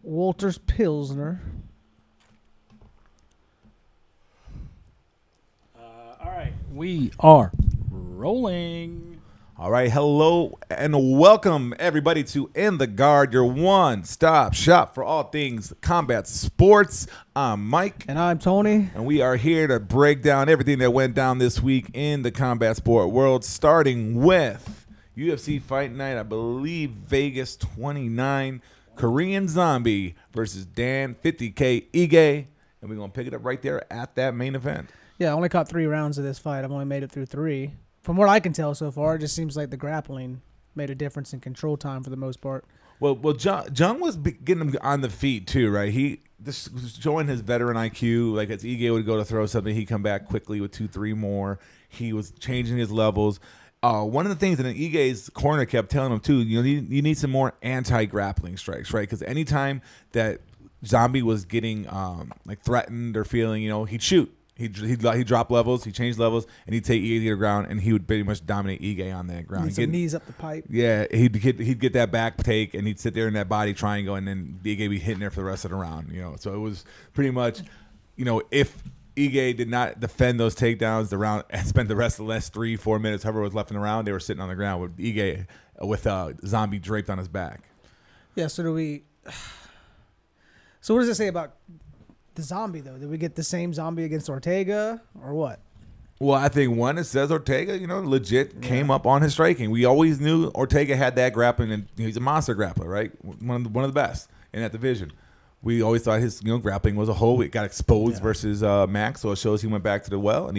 Walters Pilsner. All right, we are rolling. All right, hello and welcome everybody to In the Guard, your one-stop shop for all things combat sports. I'm Mike. And I'm Tony. And we are here to break down everything that went down this week in the combat sport world, starting with UFC Fight Night, I believe Vegas 29, Korean Zombie versus Dan 50K Ige. And we're going to pick it up right there at that main event. Yeah, I only caught 3 rounds of this fight. I've only made it through 3. From what I can tell so far, it just seems like the grappling made a difference in control time for the most part. Well, Jung was getting him on the feet too, right? He just was showing his veteran IQ. Like as Ige would go to throw something, he'd come back quickly with 2-3 more. He was changing his levels. One of the things that Ige's corner kept telling him too, you need some more anti-grappling strikes, right? Because anytime that Zombie was getting like threatened or feeling, he'd shoot. He'd drop levels, he'd change levels, and he'd take Ige to the ground, and he would pretty much dominate Ige on that ground. Some knees up the pipe. Yeah, he'd get that back take, and he'd sit there in that body triangle, and then Ige would be hitting there for the rest of the round. So it was pretty much, if Ige did not defend those takedowns, the round and spent the rest of the last 3-4 minutes, however was left in the round, they were sitting on the ground with Ige with Zombie draped on his back. Yeah. So what does it say about the Zombie, though? Did we get the same Zombie against Ortega or what? Well, I think one, it says Ortega, legit came up on his striking. We always knew Ortega had that grappling, and he's a monster grappler, right? One of the best in that division. We always thought his grappling was a whole. It got exposed versus Max, so it shows he went back to the well, and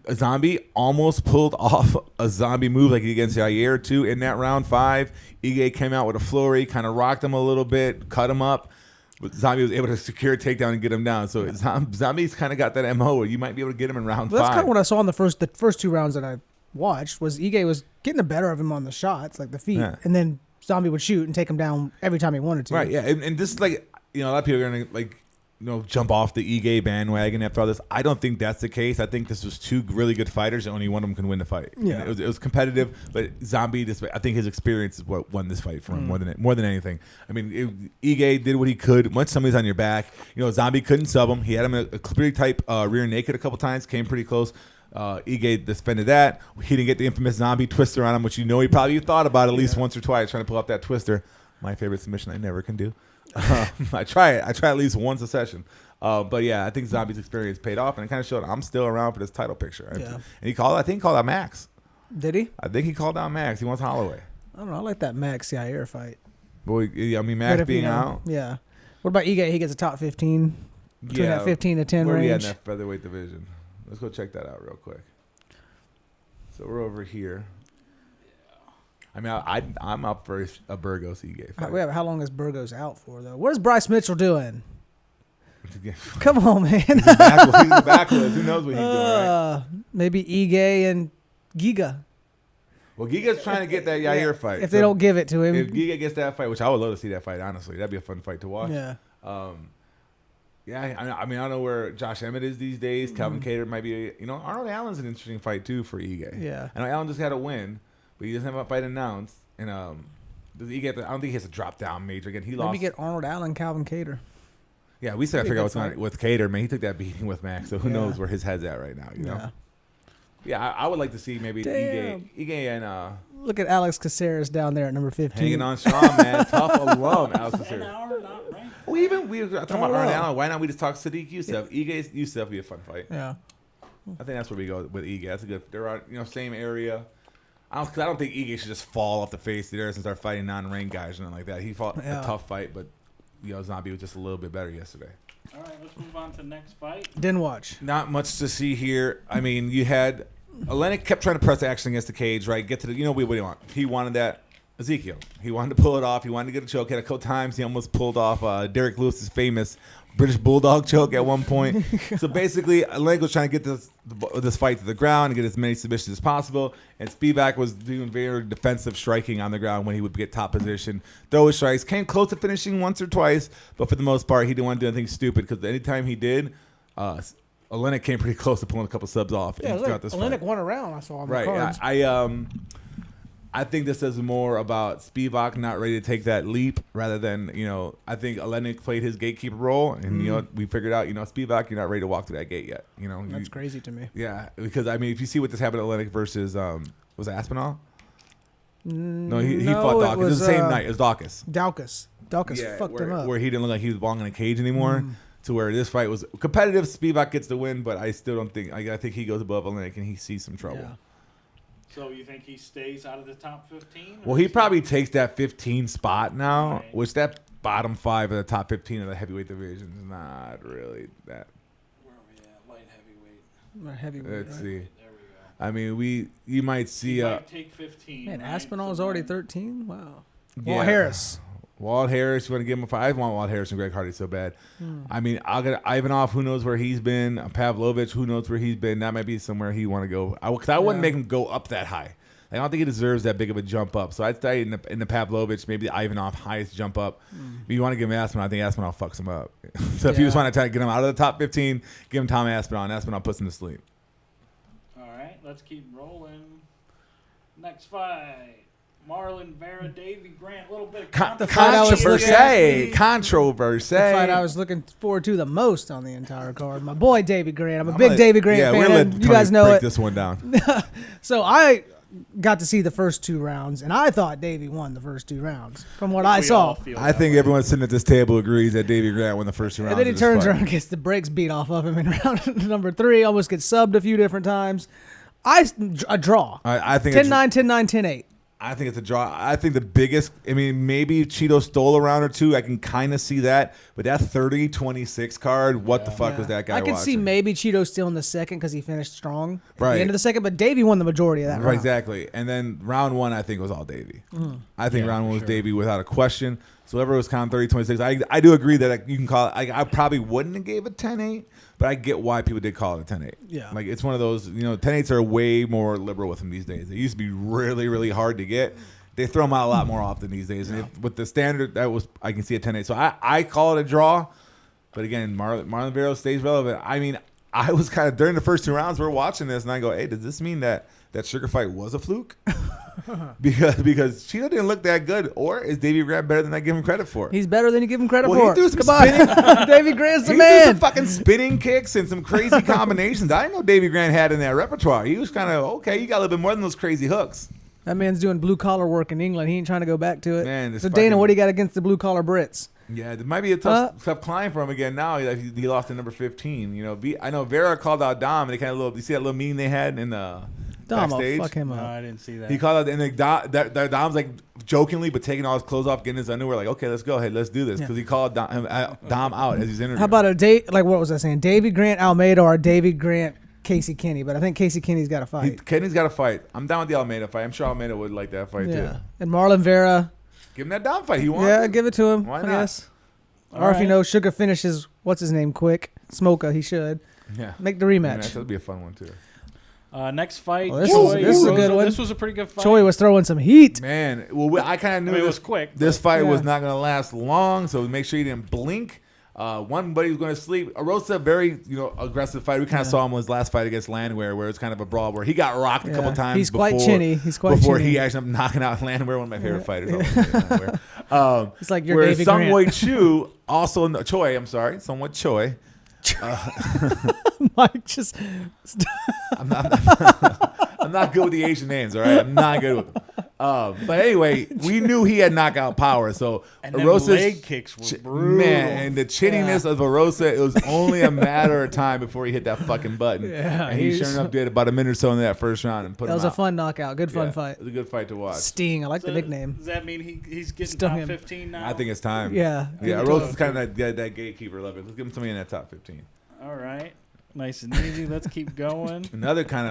a Zombie almost pulled off a Zombie move like against Yair too in that round 5. Ige came out with a flurry, kind of rocked him a little bit, cut him up. But Zombie was able to secure a takedown and get him down. So Zombie's kind of got that MO where you might be able to get him in round 5. That's kind of what I saw in the first 2 rounds that I watched. Was Ige was getting the better of him on the shots, like the feet, and then Zombie would shoot and take him down every time he wanted to. Right, yeah, and this is like a lot of people are gonna jump off the Ige bandwagon after all this. I don't think that's the case. I think this was 2 really good fighters, and only one of them can win the fight. Yeah, it was competitive, but Zombie, I think his experience is what won this fight for him more than anything. I mean, Ige did what he could. Once somebody's on your back, Zombie couldn't sub him. He had him a pretty tight rear naked a couple times, came pretty close. Ige defended that. He didn't get the infamous Zombie twister on him, which he probably thought about at least once or twice, trying to pull off that twister. My favorite submission I never can do. I try it. I try at least once a session. But yeah, I think Zombie's experience paid off, and it kind of showed I'm still around for this title picture. Yeah. And I think he called out Max. Did he? I think he called out Max. He wants Holloway. I don't know. I like that Max Yair fight. Boy, Max being out. Yeah. What about Ige? He gets a top 15 between that 15 to 10 where range. we at in that featherweight division? Let's go check that out real quick. So we're over here. I mean, I'm up for a Burgos Ige fight. How long is Burgos out for, though? What is Bryce Mitchell doing? Come on, man. He's the backwoods. Who knows what he's doing, right? Maybe Ige and Giga. Well, Giga's trying to get that Yair fight. If they don't give it to him. If Giga gets that fight, which I would love to see that fight, honestly. That'd be a fun fight to watch. Yeah. I mean, I don't know where Josh Emmett is these days. Calvin Kattar might be, Arnold Allen's an interesting fight, too, for Ige. Yeah. I know Allen just had a win, but he doesn't have a fight announced. And does Ige I don't think he has to drop down major again. He lost. Maybe get Arnold Allen, Calvin Kattar. Yeah, we still got to figure out what's going on with Kattar, man. He took that beating with Max, so who knows where his head's at right now, Yeah, I would like to see maybe Ige and look at Alex Caceres down there at number 15. hanging on strong, man. Tough alum, Alex Caceres. We were talking about Arnold Allen. Why not we just talk Sadiq Youssef? Ige Youssef would be a fun fight. Yeah. I think that's where we go with Ige. That's a good. They're on, same area. I don't think Ige should just fall off the face of the earth and start fighting non-ring guys or nothing like that. He fought a tough fight, but Zombie was just a little bit better yesterday. All right, let's move on to the next fight. Didn't watch. Not much to see here. I mean, you had Olenek kept trying to press action against the cage, right? Get to the, what do you want? He wanted that Ezekiel. He wanted to pull it off. He wanted to get a choke. Had a couple times. He almost pulled off Derek Lewis's famous British Bulldog choke at one point. So basically, Olenek was trying to get this fight to the ground and get as many submissions as possible. And Spivak was doing very defensive striking on the ground when he would get top position. Throw his strikes. Came close to finishing once or twice, but for the most part, he didn't want to do anything stupid because anytime he did, Olenek came pretty close to pulling a couple subs off. Yeah, Olenek won a round. I saw on the cards. I think this is more about Spivak not ready to take that leap rather than, I think Olenek played his gatekeeper role, and, we figured out, Spivak, you're not ready to walk through that gate yet. That's crazy to me. Yeah, because, if you see what this happened to Olenek versus, was it Aspinall? No, he fought Dawkins. It was the same night as Dawkins. Dawkins fucked him up. Where he didn't look like he was belonging in a cage anymore. To where this fight was competitive. Spivak gets the win, but I still don't think. I think he goes above Olenek and he sees some trouble. Yeah. So you think he stays out of the top 15? Well, he probably takes that 15 spot now, Right. which that bottom 5 of the top 15 of the heavyweight division is not really that. Where are we at? Light heavyweight. Heavyweight. Let's Right? see. There we go. I mean, you might see. He might take 15. Man, right? Aspinall's So already then- 13. Wow. Yeah. Walt Harris. Walt Harris, you want to give him a 5? I want Walt Harris and Greg Hardy so bad. I mean, I'll get Ivanov, who knows where he's been. Pavlovich, who knows where he's been. That might be somewhere he want to go. Because I wouldn't make him go up that high. I don't think he deserves that big of a jump up. So I'd say in the Pavlovich, maybe the Ivanov highest jump up. If you want to give him Aspinall, I think Aspinall fucks him up. So if you just want to try to get him out of the top 15, give him Tom Aspinall, and Aspinall puts him to sleep. All right, let's keep rolling. Next fight. Marlon Vera, Davey Grant, a little bit of fight I was looking Controversy. The fight I was looking forward to the most on the entire card. My boy Davey Grant. I'm a big Davey Grant we're fan. gonna let And you Tony guys know break it. this one down. So I got to see the first 2 rounds, and I thought Davey won the first 2 rounds from what I saw. I think everyone sitting at this table agrees that Davey Grant won the first 2 rounds. And then he of this turns fight. around and gets the brakes beat off of him in round number 3. Almost gets subbed a few different times. A draw. I think 10-9, 10-9, 10-8. I think it's a draw. I think the biggest, maybe Cheeto stole a round or 2. I can kind of see that. But that 30-26 card, what the fuck was that guy I could see watching? maybe Cheeto still in the second because he finished strong at Right. the end of the second, but Davey won the majority of that Right, round. exactly. And then round 1, I think, was all Davey. I think round 1 was Davey without a question. So whoever was counting 30-26, I do agree that you can call it. I probably wouldn't have gave it 10-8, but I get why people did call it a 10-8. Yeah. Like, it's one of those, 10-8s are way more liberal with them these days. They used to be really, really hard to get. They throw them out a lot more often these days. And with the standard, I can see a 10-8. So I call it a draw. But again, Marlon Vera stays relevant. I mean, I was kind of, during the first 2 rounds, we're watching this, and I go, hey, does this mean that Sugar fight was a fluke? because Cheeto didn't look that good. Or is Davey Grant better than I give him credit for? He's better than you give him credit Well, for. he threw some Come on. Davey Grant's the He threw man. some fucking spinning kicks and some crazy combinations. I didn't know Davey Grant had in that repertoire. He was kind of, okay, you got a little bit more than those crazy hooks. That man's doing blue collar work in England. He ain't trying to go back to it. Man, this so Dana, fucking- what do you got against the blue collar Brits? Yeah, it might be a tough climb for him again now. He lost to number 15. I know Vera called out Dom, and they kind of you see that little meeting they had in the Dom will backstage? fuck him No, up. I didn't see that. He called out, and like Dom's like jokingly, but taking all his clothes off, getting his underwear. Like, okay, let's go ahead, let's do this, because he called Dom out as he's interviewing. How about what was I saying? Davey Grant Almeida or Davey Grant Casey Kenny? But I think Casey Kenny's got to fight. Kenny's got to fight. I'm down with the Almeida fight. I'm sure Almeida would like that fight too. And Marlon Vera. Give him that Dom fight. He wants. Yeah, give it to him. Why I not? guess. All Or if right. Sugar finishes what's his name quick, Smoker, he should Yeah. make the Yeah, rematch. that'll be a fun one too. Next fight. Oh, this Choi is a Rosa. good one. This was a pretty good fight. Choi was throwing some heat. Man, well, I kind of knew I mean, it was quick. This but- fight was Yeah. not going to last long, so make sure you didn't blink. One buddy was going to sleep. Arosa, very aggressive fight. We kind of saw him in his last fight against Landwehr, where it's kind of a brawl where he got rocked a couple times. He's quite before- chinny. He's quite before chinny. he actually ended up knocking out Landwehr, one of my favorite fighters. Landwehr. It's like your whereas Davey Grant. Sungwon Chu also Choi. I'm sorry, Sungwon Choi. Mike just I'm not good with the Asian names. All right, I'm not good with them. But anyway, we knew he had knockout power. So And them Arosa's leg kicks were brutal. man, and the chinniness of Arosa, it was only a matter of time before he hit that fucking button. Yeah, and he he's- sure enough did about a minute or so in that first round and put that him was out. a fun knockout. Good fun Yeah, fight. It was a good fight to watch. Sting, I like the So nickname. Does that mean he's getting Stung top him. 15 now? I think it's time. Yeah. Yeah, Give it to Arosa's him. kind of that gatekeeper level. Let's give him somebody in that top 15. All right. Nice and easy. Let's keep going. Another kind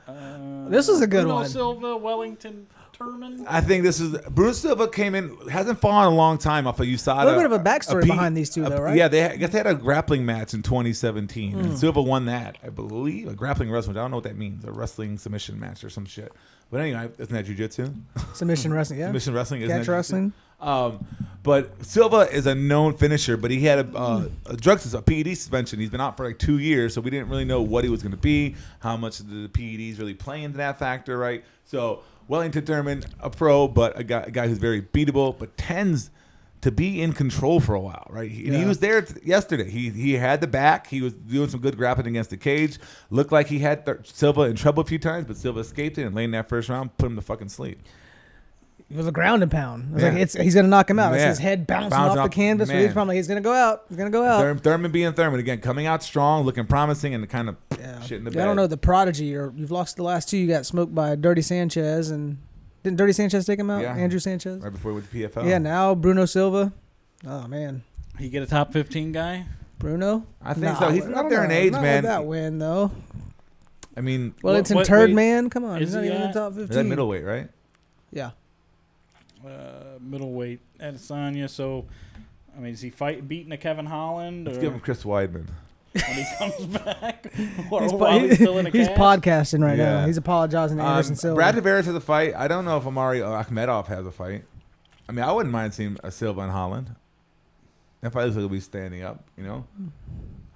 of. This was a good Bruno one. Silva, Wellington Turman. I think this is Bruno Silva came in, hasn't fought in a long time off of USADA. A little bit of a backstory behind these two, though, right? Yeah, I guess they had a grappling match in 2017, and Silva won that, I believe. A grappling wrestling, I don't know what that means, a wrestling submission match or some shit. But anyway, isn't that jiu-jitsu? Submission wrestling, yeah. Submission wrestling, isn't Catch that wrestling. But Silva is a known finisher, but he had a PED suspension. He's been out for like 2 years, so we didn't really know what he was going to be, how much did the PEDs really play into that factor, right? So Wellington Thurman, a pro, but a guy who's very beatable, but tends to be in control for a while, right? He was there yesterday. He had the back. He was doing some good grappling against the cage. Looked like he had Silva in trouble a few times, but Silva escaped it and late in that first round, put him to fucking sleep. It was a ground and pound. I was like, he's going to knock him out. Yeah. It's his head bouncing off the canvas. He's probably he's going to go out. He's going to go out. Thurman being Thurman again, coming out strong, looking promising, and kind of shit in the bed. I don't know the prodigy. You've lost the last two. You got smoked by Dirty Sanchez, and didn't Dirty Sanchez take him out? Yeah. Andrew Sanchez right before he went to PFL. Yeah. Now Bruno Silva. Oh man. He get a top 15 guy. Bruno. I think so. He's up there in age, not man. With that win though. I mean, it's in Turd Man. Come on, he's not even in the top 15. Is that middleweight, right? Yeah. Middleweight Adesanya. So, I mean, is he beating a Kevin Holland? Let's give him Chris Weidman. When he comes back, he's still in a cast? podcasting right now. He's apologizing to Anderson Silva. Brad Tavares has a fight. I don't know if Omari Akhmedov has a fight. I mean, I wouldn't mind seeing a Silva and Holland. That fight looks like he'll be standing up. You know,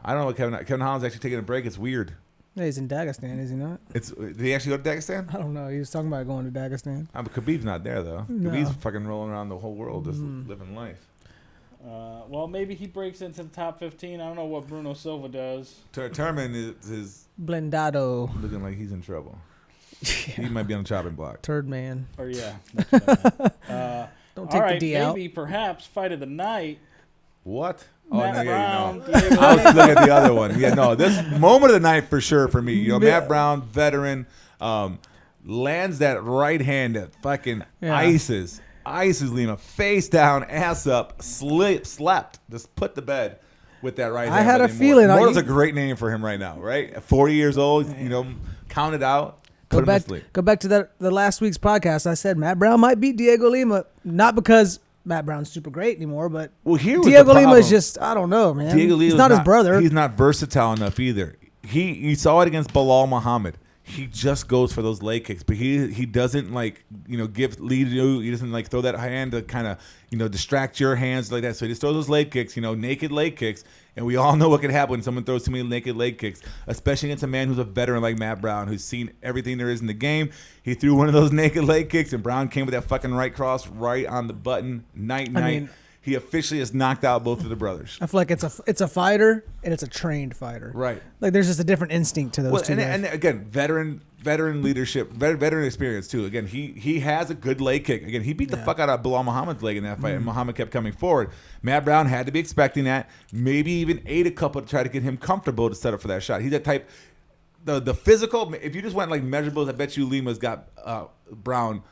I don't know what Kevin Holland's actually taking a break. It's weird. Yeah, he's in Dagestan, is he not? Did he actually go to Dagestan? I don't know. He was talking about going to Dagestan. But Khabib's not there though. No. Khabib's fucking rolling around the whole world, just living life. Well, maybe he breaks into the top 15. I don't know what Bruno Silva does. Turman is Blendado. looking like he's in trouble. He might be on the chopping block. Turd Man. Or yeah. That's what I Don't take the D out. Maybe perhaps fight of the night. What? Matt Brown, no. I was looking at the other one. Yeah, no. This moment of the night for sure for me. You know, Matt Brown, veteran, lands that right hand that fucking ices Lima face down, ass up, slapped, just put to bed with that right hand. I had a feeling. Mortal's a great name for him right now, right? At 40 years old, you know, counted out. Go back to the last week's podcast. I said Matt Brown might beat Diego Lima, not because Matt Brown's super great anymore, but Diego Lima is just, I don't know, man. He's not his brother. He's not versatile enough either. You saw it against Bilal Muhammad. He just goes for those leg kicks, but he doesn't lead you. He doesn't like throw that hand to kind of distract your hands like that. So he just throws those leg kicks, naked leg kicks. And we all know what can happen when someone throws too many naked leg kicks, especially against a man who's a veteran like Matt Brown, who's seen everything there is in the game. He threw one of those naked leg kicks, and Brown came with that fucking right cross right on the button. Night. I mean, he officially has knocked out both of the brothers. I feel like it's a fighter and it's a trained fighter. Right. Like there's just a different instinct to those two guys. And again, veteran leadership, veteran experience too. Again, he has a good leg kick. Again, he beat the fuck out of Bilal Muhammad's leg in that fight, and Muhammad kept coming forward. Matt Brown had to be expecting that. Maybe even ate a couple to try to get him comfortable to set up for that shot. He's that type. The physical. If you just went like measurables, I bet you Lima's got Brown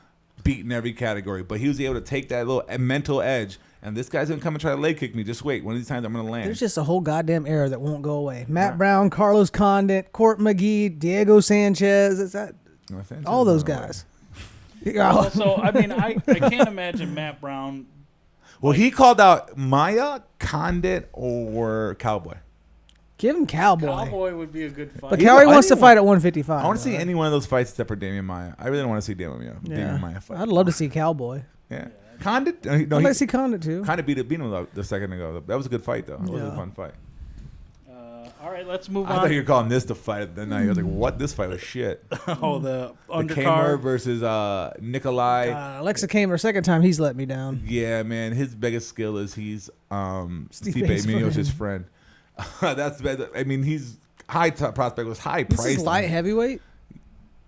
beat in every category. But he was able to take that little mental edge. And this guy's going to come and try to leg kick me. Just wait. One of these times I'm going to land. There's just a whole goddamn era that won't go away. Matt Brown, Carlos Condit, Court McGee, Diego Sanchez. All those guys. Well, so, I mean, I can't imagine Matt Brown. Well, he called out Maya, Condit, or Cowboy. Give him Cowboy. Cowboy would be a good fight. But Cowboy wants to fight at 155. I want to see any one of those fights except for Damian Maya. I really don't want to see Damian Maya fight. I'd love to see Cowboy. Yeah. Condit? I'd like to see Condit too. Condit beat him the second ago. That was a good fight, though. It was a fun fight. All right, let's move I on. thought you were calling this the fight of the night. I was like, what? This fight was shit. Oh, the undercard. Kamer versus Nikolai. Alexa Kamer, second time he's let me down. Yeah, man. His biggest skill is he's Stipe Stipe's Miocic's friend. That's bad. I mean, he's high prospect was high priced. This is light heavyweight?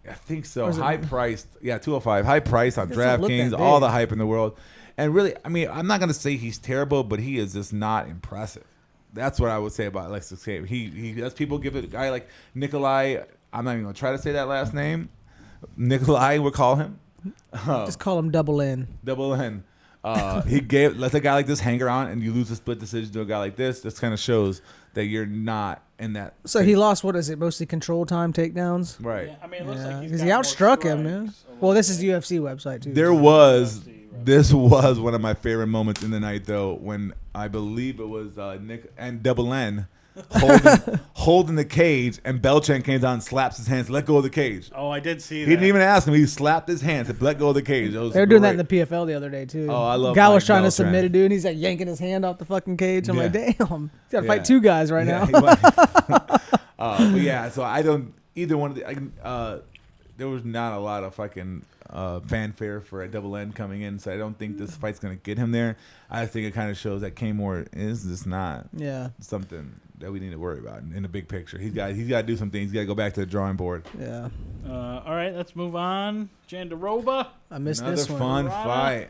I think so. High priced. Yeah, 205. High priced on DraftKings. All All the hype in the world. And really, I mean, I'm not going to say he's terrible, but he is just not impressive. That's what I would say about Alexis Kamer. He lets people give it a guy like Nikolai. I'm not even going to try to say that last name. Nikolai, we'll call him. Just call him Double N. Double N. Lets a guy like this hang around, and you lose a split decision to a guy like this. This kind of shows that you're not in that. So he lost, what is it, mostly control time takedowns? Right. Yeah, I mean, it looks like because he outstruck him, man. Well, this is the UFC website, too. This was one of my favorite moments in the night, though, when I believe it was Nick and Double N holding the cage, and Belchan came down and slaps his hands, let go of the cage. Oh, I did see that. He didn't even ask him. He slapped his hands to let go of the cage. They were doing that in the PFL the other day, too. Oh, I love Guy was Mike trying to Beltran. submit a dude, and he's like yanking his hand off the fucking cage. I'm like, damn. He's got to fight two guys right now. But yeah, so I don't, either one of the, there was not a lot of fucking fanfare for a double N coming in, so I don't think this fight's gonna get him there. I think it kind of shows that K-Moore is just not something that we need to worry about in the big picture. He's got to do some things. He's got to go back to the drawing board. Yeah. All right, let's move on. Jandaroba. I missed this one. Another fun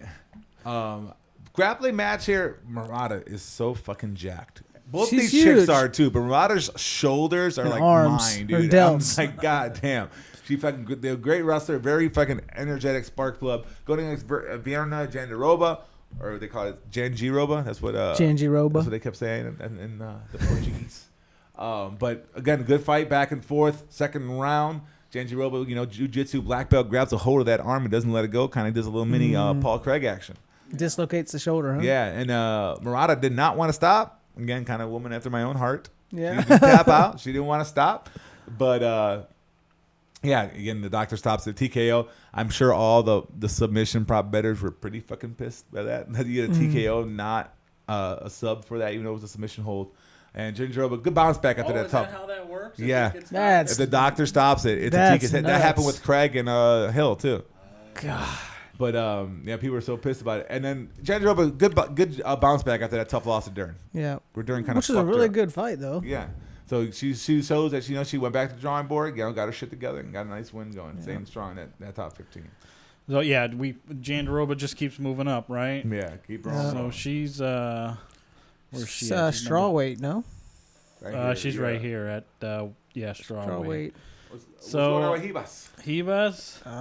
fight. Grappling match here. Murata is so fucking jacked. Both these chicks are too, but Murata's shoulders are like arms, mine, dude. I'm like, god damn. She fucking good. They're a great wrestler, very fucking energetic spark plug. Going against Vierna Jandaroba, or they call it Janjiroba. That's what Janjiroba. That's what they kept saying in the Portuguese. But again, good fight back and forth. Second round, Janjiroba, jiu-jitsu black belt, grabs a hold of that arm and doesn't let it go. Kind of does a little mini Paul Craig action. Dislocates the shoulder, huh? Yeah, and Murata did not want to stop. Again, kind of woman after my own heart. Yeah. She didn't tap out. She didn't want to stop. But, again, the doctor stops at TKO. I'm sure all the submission prop bettors were pretty fucking pissed by that. You get a TKO, not a sub for that, even though it was a submission hold. And Jandaroba, good bounce back after that top. Is that how that works? Yeah. If the doctor stops it, it's a TKO. That happened with Craig and Hill, too. God. But people were so pissed about it. And then Jandaroba, good bounce back after that tough loss to Dern. Yeah, where Dern kind of which is a really good fight though. Yeah, so she shows that she went back to the drawing board, got her shit together, and got a nice win going, staying strong in that top 15. So yeah, Jandaroba just keeps moving up, right? Yeah, keep rolling. So she's where's she? Strawweight, no? She's right here at strawweight. What's going on with Hibas?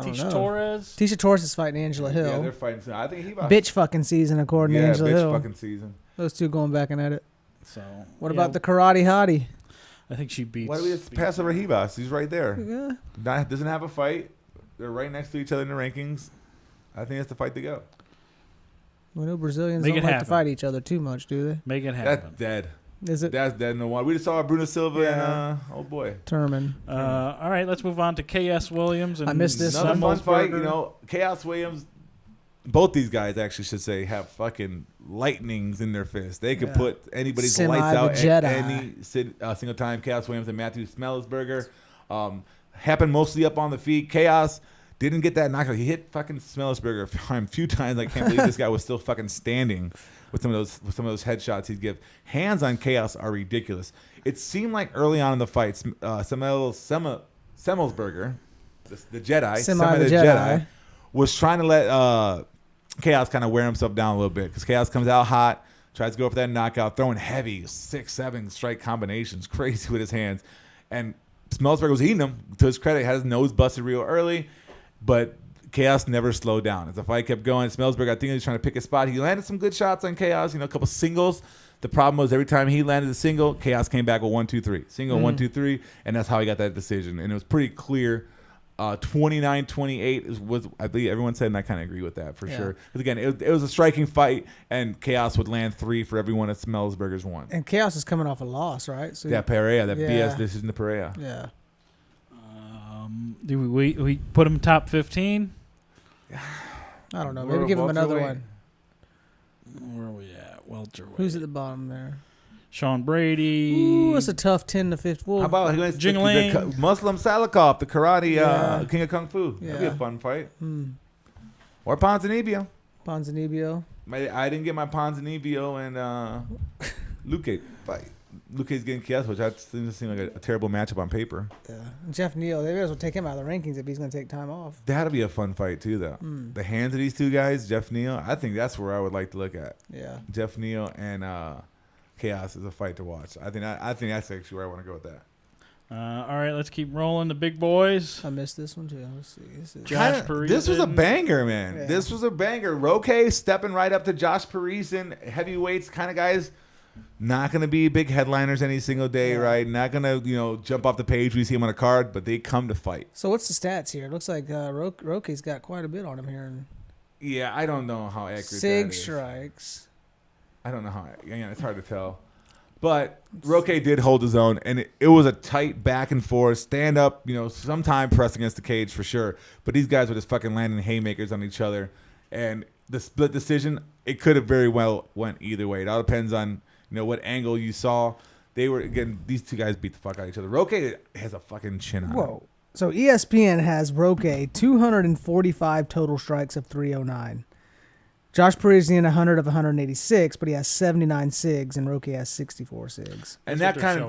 Tisha Torres? Tisha Torres is fighting Angela Hill. Yeah, they're fighting. I think Hibas. Bitch fucking season, according to Angela Hill. Bitch fucking season. Those two going back and at it. So what about the karate hottie? I think she beats. Why do we just pass over Hibas? He's right there. Yeah. Doesn't have a fight. They're right next to each other in the rankings. I think that's the fight to go. We know Brazilians don't like to fight each other too much, do they? Make it happen. That's dead. Is it? That's dead in the water. We just saw Bruno Silva and oh boy, Turman. All right, let's move on to KS Williams. And I missed this. Another fun fight. Chaos Williams. Both these guys actually should say have fucking lightnings in their fists. They could put anybody's lights out at any single time. Chaos Williams and Matthew Smellisberger happened mostly up on the feet. Chaos didn't get that knockout. He hit fucking Smellisberger a few times. I can't believe this guy was still fucking standing with some of those headshots he'd give. Hands on Chaos are ridiculous. It seemed like early on in the fight, Semmelsberger, the Jedi, Semi the Jedi, was trying to let Chaos kind of wear himself down a little bit because Chaos comes out hot, tries to go for that knockout, throwing heavy 6-7 strike combinations, crazy with his hands, and Smellisberger was eating him. To his credit, had his nose busted real early, but Chaos never slowed down. As the fight kept going, Smellisberger, I think he was trying to pick a spot. He landed some good shots on Chaos, a couple singles. The problem was every time he landed a single, Chaos came back with 1-2-3. Single, 1-2-3, and that's how he got that decision. And it was pretty clear. 29-28 was, I believe everyone said, and I kind of agree with that for sure. Because again, it was a striking fight, and Chaos would land 3 for every one of Smellisberger's won. And Chaos is coming off a loss, right? So Pereira, BS decision to Pereira. Yeah. Do we put him top 15? I don't know. Maybe give him another one. Where are we at? Welterweight. Who's at the bottom there? Sean Brady. Ooh, it's a tough 10 to 15. Well, how about the Muslim Salikov, the karate king of kung fu? That'd be a fun fight. Or Ponzinibbio. I didn't get my Ponzinibbio and Luque fight. Luque's getting Chaos, which that seems like a terrible matchup on paper. Yeah, Jeff Neal, they may as well take him out of the rankings if he's going to take time off. That'll be a fun fight too, though. The hands of these two guys, Jeff Neal, I think that's where I would like to look at. Yeah, Jeff Neal and Chaos is a fight to watch. I think that's actually where I want to go with that. All right, let's keep rolling. The big boys. I missed this one too. Let's see. Josh Parisian. This was a banger, man. Yeah. This was a banger. Roque stepping right up to Josh Parisian, heavyweights kind of guys. Not going to be big headliners any single day, right? Not going to, jump off the page when you see them on a card, but they come to fight. So what's the stats here? It looks like Roque's got quite a bit on him here. Yeah, I don't know how accurate Sig that is. strikes. I don't know how. It's hard to tell. But Roque did hold his own, and it was a tight back and forth, stand up, sometime press against the cage for sure. But these guys were just fucking landing haymakers on each other. And the split decision, it could have very well went either way. It all depends on what angle you saw. These two guys beat the fuck out of each other. Roque has a fucking chin on him. Whoa. So ESPN has Roque 245 total strikes of 309. Josh Parisian 100 of 186, but he has 79 SIGs, and Roque has 64 SIGs. And that's kind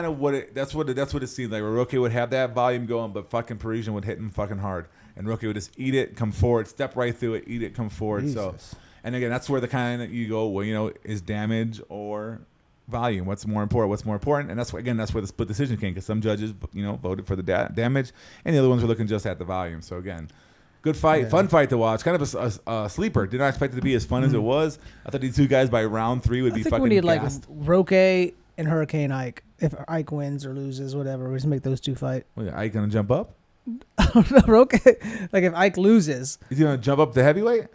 of what it seemed like. Where Roque would have that volume going, but fucking Parisian would hit him fucking hard, and Roque would just eat it, come forward, step right through it, eat it, come forward. Jesus. So, and again, that's where the kind that you go. Well, is damage or volume? What's more important? And that's where the split decision came, because some judges, voted for the damage, and the other ones were looking just at the volume. So again. Good fight, fun fight to watch. Kind of a sleeper. Did not expect it to be as fun as it was. I thought these two guys by round 3 would be fucking we need gassed. Roque and Hurricane Ike. If Ike wins or loses, whatever, we just make those two fight. Wait, Ike gonna jump up? Roque, if Ike loses, is he gonna jump up to heavyweight?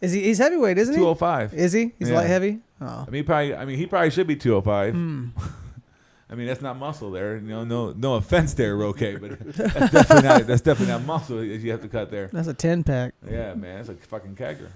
He's heavyweight, isn't he? 205. Is he? He's light heavy. Oh. He probably should be 205. That's not muscle there. No offense there, Roque, but that's definitely not muscle you have to cut there. That's a 10-pack. Yeah, man, that's a fucking kegger.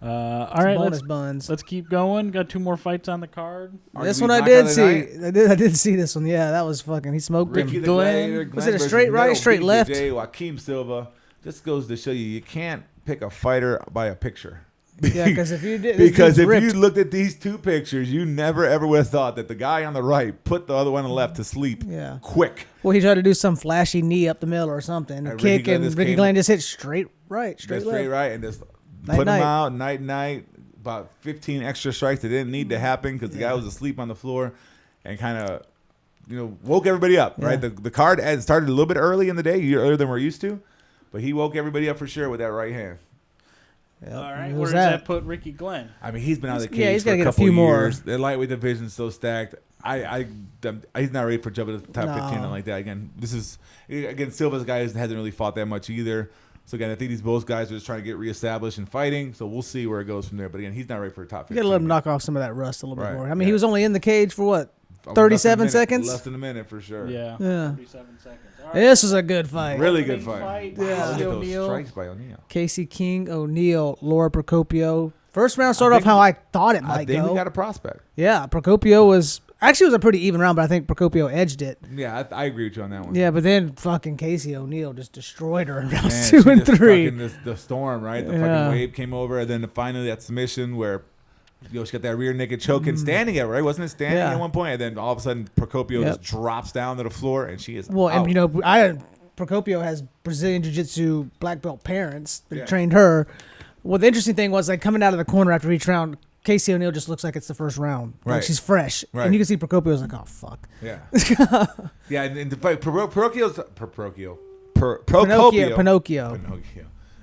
All right, let's keep going. Got 2 more fights on the card. This one I did see. I did see this one. Yeah, that was fucking. He smoked Ricky him. Glenn. Was it a straight right, straight left? Joaquim Silva. Just goes to show you can't pick a fighter by a picture. Yeah, because if you did, because if you looked at these 2 pictures, you never ever would have thought that the guy on the right put the other one on the left to sleep. Yeah, quick. Well, he tried to do some flashy knee up the middle or something, a kick, and Ricky Glenn just hit straight right, straight right, and just put him out night. About 15 extra strikes that didn't need to happen because the guy was asleep on the floor, and kind of woke everybody up. Right, the card started a little bit early in the day, earlier than we're used to, but he woke everybody up for sure with that right hand. Yep. All right, where does that put Ricky Glenn? He's been out of the cage for a couple of years. The lightweight division's so stacked. He's not ready for jumping to the top 15 and like that. Again, Silva's a guy who hasn't really fought that much either. So again, I think these both guys are just trying to get reestablished and fighting. So we'll see where it goes from there. But again, he's not ready for a top 15. You got to let him knock off some of that rust a little bit more. He was only in the cage for what? 37 seconds? Less than a minute for sure. Yeah. 37 seconds. Right. This was a good fight. Really good fight. Yeah. Those strikes by O'Neal. Casey King, O'Neal, Laura Procopio. First round started off how I thought it might go. I think we got a prospect. Yeah, Procopio was a pretty even round, but I think Procopio edged it. Yeah, I agree with you on that one. Yeah, but then fucking Casey O'Neal just destroyed her in rounds 2 and 3. The storm, right? The fucking wave came over, and then finally that submission where she got that rear naked choke and standing at, right? Wasn't it standing at one point? And then all of a sudden Procopio just drops down to the floor, and she is out. And Procopio has Brazilian Jiu-Jitsu black belt parents that trained her. Well, the interesting thing was coming out of the corner after each round, Casey O'Neal just looks like it's the first round. Right. Like she's fresh. Right. And you can see Procopio's like, oh, fuck. Yeah. Yeah, and the fight, Pinocchio.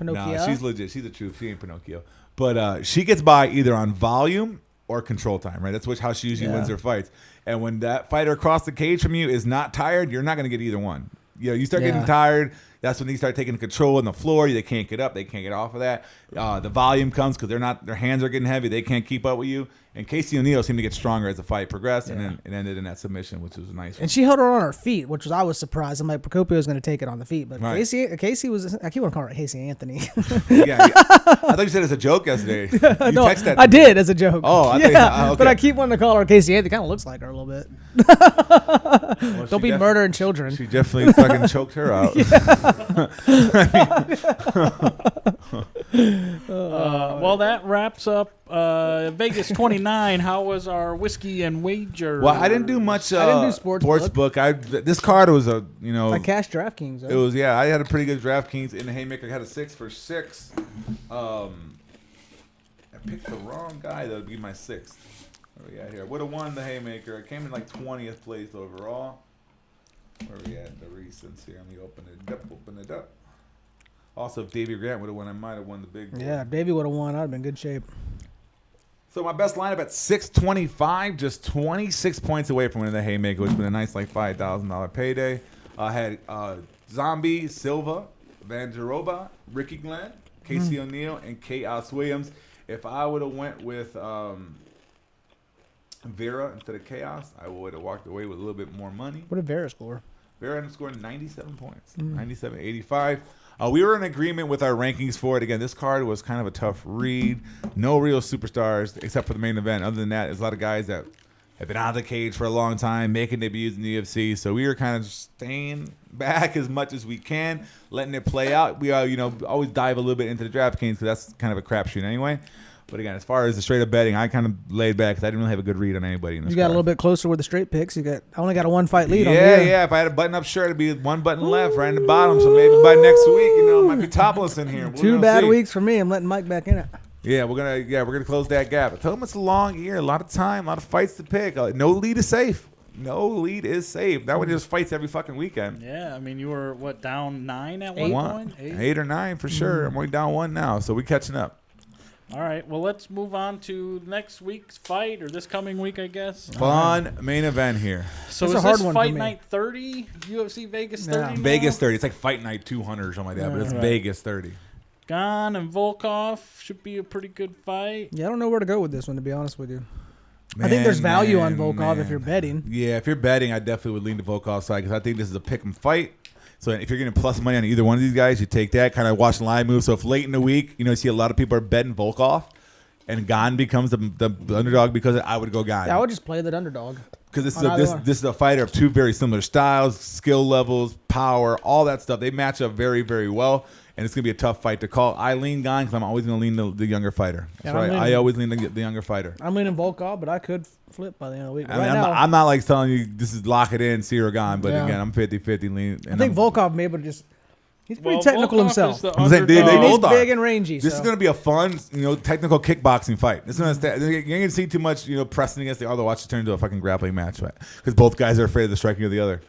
No, she's legit. She's the truth. She ain't Pinocchio. But she gets by either on volume or control time, right? That's how she usually wins her fights. And when that fighter across the cage from you is not tired, you're not going to get either one. You start getting tired. That's when they start taking control on the floor. They can't get up. They can't get off of that. The volume comes because their hands are getting heavy. They can't keep up with you. And Casey O'Neal seemed to get stronger as the fight progressed, and then it ended in that submission, which was nice. And she held her on her feet, which I was surprised. I'm like, Procopio was going to take it on the feet, but Casey was. I keep on calling her Casey Anthony. I thought you said it as a joke yesterday. You texted that. I did as a joke. Oh, okay. But I keep wanting to call her Casey Anthony. Kind of looks like her a little bit. Well, don't be murdering children. She definitely fucking choked her out. Well, that wraps up Vegas 29. How was our whiskey and wager? Well, I didn't do much. I didn't do sportsbook. This card was like cash DraftKings. It was I had a pretty good DraftKings in the haymaker. I had a 6 for 6. I picked the wrong guy. That would be my 6th. Where we at here? Would have won the haymaker. I came in like 20th place overall. Where we at? The recents here. Let me open it up. Also, if Davey Grant would have won, I might have won the big one. Yeah, if Davey would have won, I'd have been in good shape. So my best lineup at 625, just 26 points away from winning the haymaker, which would have been a nice like $5,000 payday. I had Zombie, Silva, Vanderoba, Ricky Glenn, Casey O'Neal, and Chaos Williams. If I would have went with Vera instead of Chaos, I would have walked away with a little bit more money. What did Vera score? Vera ended up scoring 97 points, 97-85. We were in agreement with our rankings for it. Again, this card was kind of a tough read. No real superstars except for the main event. Other than that, there's a lot of guys that have been out of the cage for a long time, making debuts in the UFC. So we were kind of staying back as much as we can, letting it play out. We always dive a little bit into the DraftKings because that's kind of a crapshoot anyway. But again, as far as the straight up betting, I kind of laid back because I didn't really have a good read on anybody in this. You got card. a little bit closer with the straight picks. I only got a 1-fight lead on Yeah, here. yeah. If I had a button up shirt, it'd be one button left, right in the bottom. So maybe by next week, it might be topless in here. Two bad weeks for me. I'm letting Mike back in it. Yeah, we're gonna close that gap. I told him it's a long year, a lot of time, a lot of fights to pick. No lead is safe. No lead is safe. That one just fights every fucking weekend. Yeah, I mean, you were down 9 at one point? 8 or 9 for sure. I'm only down 1 now, so we're catching up. All right, well, let's move on to next week's fight, or this coming week, I guess. Fun main event here. So It's is a hard this one for Fight me. Night 30, UFC Vegas 30 now? Vegas 30. It's like Fight Night 200 or something like that, but it's Right. Vegas 30. Gane and Volkov should be a pretty good fight. Yeah, I don't know where to go with this one, to be honest with you. I think there's value on Volkov if you're betting. Yeah, if you're betting, I definitely would lean to Volkov side because I think this is a pick 'em fight. So if you're getting plus money on either one of these guys, you take that, kind of watch the line move. So if late in the week, you see a lot of people are betting Volkov, and Gane becomes the underdog because I would go Gane. Yeah, I would just play that underdog. Because On either one. this is a fighter of two very similar styles, skill levels, power, all that stuff. They match up very, very well, and it's going to be a tough fight to call. I lean Gane because I'm always going to lean the younger fighter. That's Yeah, right. I always lean the younger fighter. I'm leaning Volkov, but I could flip by the end of the week. I mean, now, I'm not like telling you this is lock it in, see or Gane, but Yeah. again, I'm 50-50 lean. I think Volkov may be able to just. He's pretty Well, technical Volkov himself. is the I'm saying they underdog. And he's both are. big and rangy. This so. is going to be a fun, technical kickboxing fight. This is going to you're going to see too much, pressing against the other. Watch it turn into a fucking grappling match, right? Because both guys are afraid of the striking of the other.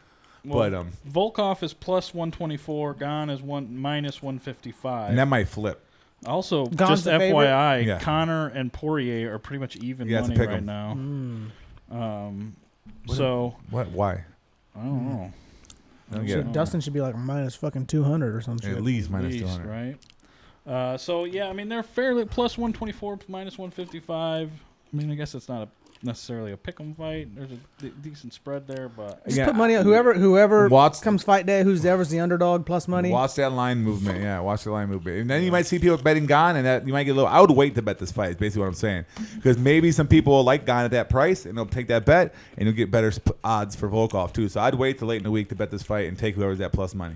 Well, But Volkov is plus 124. Gane is minus 155. and that might flip. Also, Gane's just the FYI, favorite? Yeah. Connor and Poirier are pretty much even Yeah, it's a money pick right 'em. now. So What? Why? I don't know. I don't get it. Dustin should be like minus fucking 200 or some shit. At least minus Least, 200. right? So yeah, I mean they're fairly plus 124 to minus 155. I mean I guess it's not necessarily a pick'em fight. There's a decent spread there, but Just Yeah, put money on whoever Watch- comes fight day, whoever's the underdog plus money. Watch that line movement. Yeah, watch the line movement. And then you might see people betting Gane, and that you might get a little. I would wait to bet this fight. Is basically what I'm saying. Because maybe some people will like Gane at that price, and they'll take that bet, and you'll get better odds for Volkov too. So I'd wait till late in the week to bet this fight and take whoever's at plus money.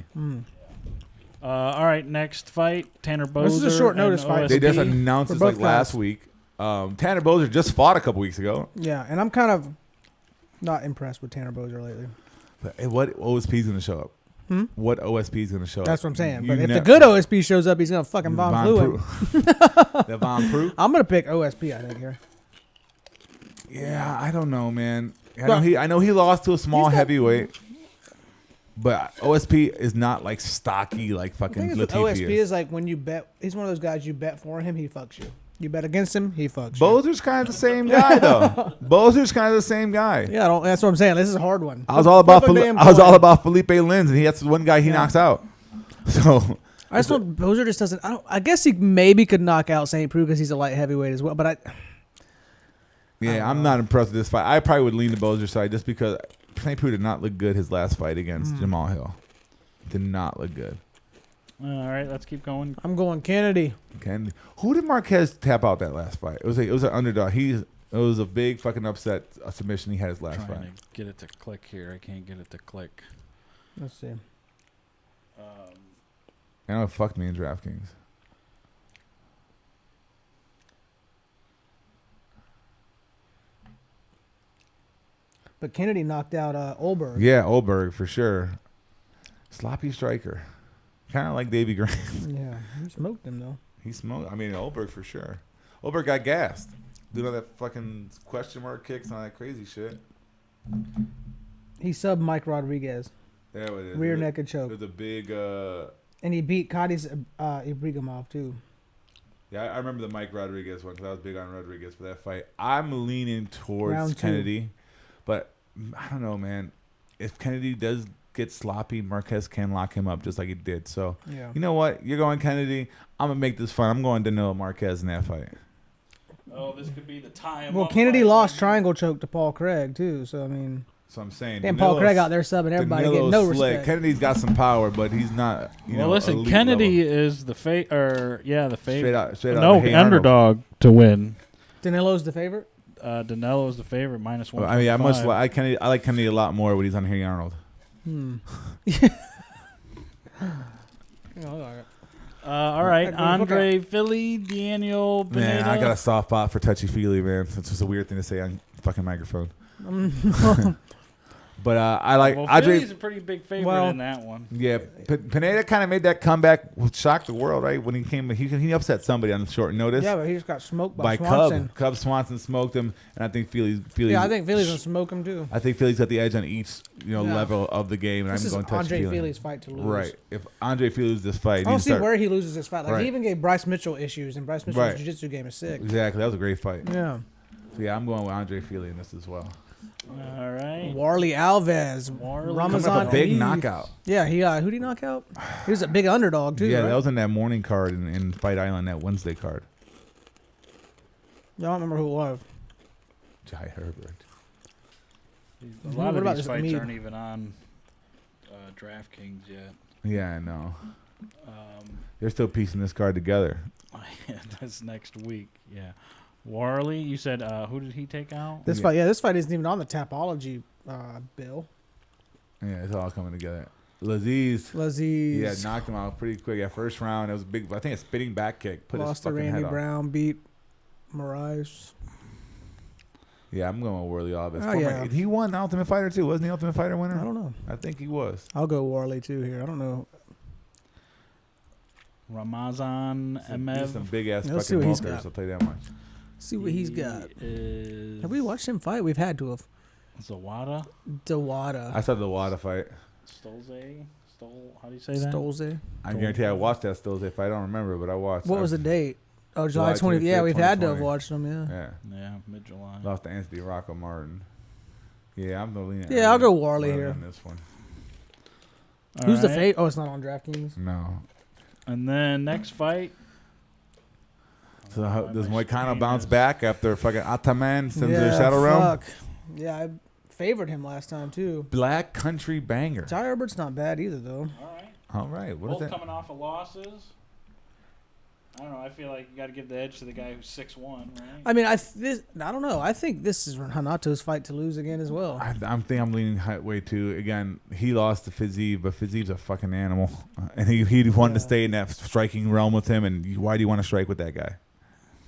all right, next fight, Tanner Bozer. This is a short and notice fight. OSP. They just announced For this both like last guys. week. Tanner Bozer just fought a couple weeks ago. Yeah, and I'm kind of not impressed with Tanner Bozer lately. But hey, what OSP is going to show up? What OSP is going to show That's up? what I'm saying. You But if know- the good OSP shows up, he's gonna fucking Von Flu him. The Von Prue? I'm gonna pick OSP. I think here. Yeah, I don't know, man. Well, I know he lost to a small he's got- heavyweight, but OSP is not like stocky like The fucking thing is with Latifi OSP is. is like when you bet, he's one of those guys you bet for him, he fucks you. You bet against him, he fucks you. Bozer's kind of the same guy though. Bozer's kind of the same guy. Yeah, that's what I'm saying. This is a hard one. I was all about Flip a damn I was coin. all about Felipe Lins, and that's one guy he knocks out. So I just don't. Bozer just doesn't. I guess he maybe could knock out St. Preux because he's a light heavyweight as well. But yeah, I'm not impressed with this fight. I probably would lean to Bozer's side just because St. Preux did not look good his last fight against Jamal Hill. Did not look good. All right, let's keep going. I'm going Kennedy. Okay. Who did Marquez tap out that last fight? It was an underdog. It was a big fucking upset submission he had his last Trying fight. to get it to click here. I can't get it to click. Let's see. I know it fucked me in DraftKings. But Kennedy knocked out Olberg. Yeah, Olberg for sure. Sloppy striker. Kind of like Davy Grant. Yeah, he smoked him though. He smoked. I mean, Olberg for sure. Olberg got gassed. Doing all that fucking question mark kicks and all that crazy shit. He subbed Mike Rodriguez. There it is. Rear It was- naked It choke. was a big. And he beat Kadis Ibrahimov too. Yeah, I remember the Mike Rodriguez one because I was big on Rodriguez for that fight. I'm leaning towards Round 2. Kennedy, but I don't know, man. If Kennedy does get sloppy, Marquez can lock him up just like he did. So, Yeah. you know what? You're going Kennedy. I'm going to make this fun. I'm going Danilo Marquez in that fight. Oh, this could be the time. Well, Kennedy lost triangle choke to Paul Craig too. So I mean, So I'm saying. damn, Paul Danilo's- Craig out there subbing everybody, getting no Danilo's slick. respect. Kennedy's got some power, but he's not, Well, listen, elite Kennedy level. is the Straight out no of Hey Arnold. underdog to win. Danilo's the favorite. Danilo is the favorite, minus one. I mean, I like Kennedy a lot more when he's on Hey Arnold. All right, Andre Philly, Daniel Pineda. Man, I got a soft spot for Touchy Feely, man. It's just a weird thing to say on fucking microphone. But I like Andre. Philly's a pretty big favorite in that one. Yeah, Pineda kind of made that comeback, shocked the world, right? When he came, he upset somebody on short notice. Yeah, but he just got smoked by Swanson. Cub Swanson smoked him, and I think Feely's. Yeah, I think Philly's gonna smoke him too. I think Philly's got the edge on each level of the game, and this I'm going to touch Andre Feely. Philly's fight to lose. Right. If Andre Feely loses this fight, I don't see where he loses this fight. Like Right. he even gave Bryce Mitchell issues, and Bryce Mitchell's jiu-jitsu game is sick. Exactly, that was a great fight. Yeah. So yeah, I'm going with Andre Feely in this as well. All right. Warley Alves. Coming up a big knockout. Yeah, he who'd he knock out? He was a big underdog too. Yeah, right? that was in that morning card in Fight Island, that Wednesday card. I don't remember who it was. Jai Herbert. A lot What of about these this fights Amid? aren't even on DraftKings yet. Yeah, I know. They're still piecing this card together. That's next week. Yeah. Warley, you said who did he take out? This fight isn't even on the Tapology bill. Yeah, it's all coming together. Laziz. Yeah, knocked him out pretty quick. Yeah, first round. It was a big. I think a spinning back kick. Lost to Randy Brown. Beat Moraes. Yeah, I'm going with Warley Alves. Oh, yeah. He won Ultimate Fighter too. Wasn't he Ultimate Fighter winner? I don't know. I think he was. I'll go Warley too here. I don't know. Ramazan Emev. Some big ass Let's see fucking what he's walkers. got. I'll tell you that much. See what he's got. Is Have we watched him fight? We've had to have. Zawada? Dawada. I saw the Wada fight. Stolze? How do you say that? Stolze. I guarantee I watched that Stolze fight. I don't remember, but I watched. What was the date? Oh, July 20th. Yeah, we've had to have watched him. Yeah. Yeah. Mid-July. Lost to Anthony Rocco Martin. Yeah, I'm going to lean. Yeah, I'll go Warley here. On this one. Who's the fate? Oh, it's not on DraftKings. No. And then next fight. So does Moicano bounce back after fucking Ataman sends to the Shadow Realm? Yeah, I favored him last time too. Black Country Banger. Jai Herbert's not bad either though. All right. What Both is that? coming off of losses. I don't know. I feel like you got to give the edge to the guy who's 6'1", right? I mean, I don't know. I think this is Hanato's fight to lose again as well. I think I'm leaning way too. Again, he lost to Fiziev, but Fiziev's a fucking animal, and he wanted to stay in that striking realm with him. And why do you want to strike with that guy?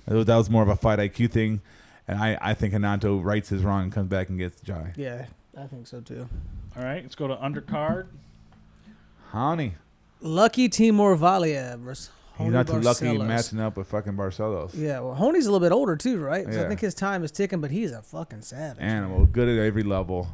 That was more of a fight IQ thing, and I think Hanato rights his wrong and comes back and gets Jai. Yeah, I think so too. All right, let's go to undercard. Honey, Lucky Timur Valiev versus he's not too lucky matching up with fucking Barcelos. Yeah, well, Honey's a little bit older too, right? So Yeah. I think his time is ticking, but he's a fucking savage. Animal, good at every level.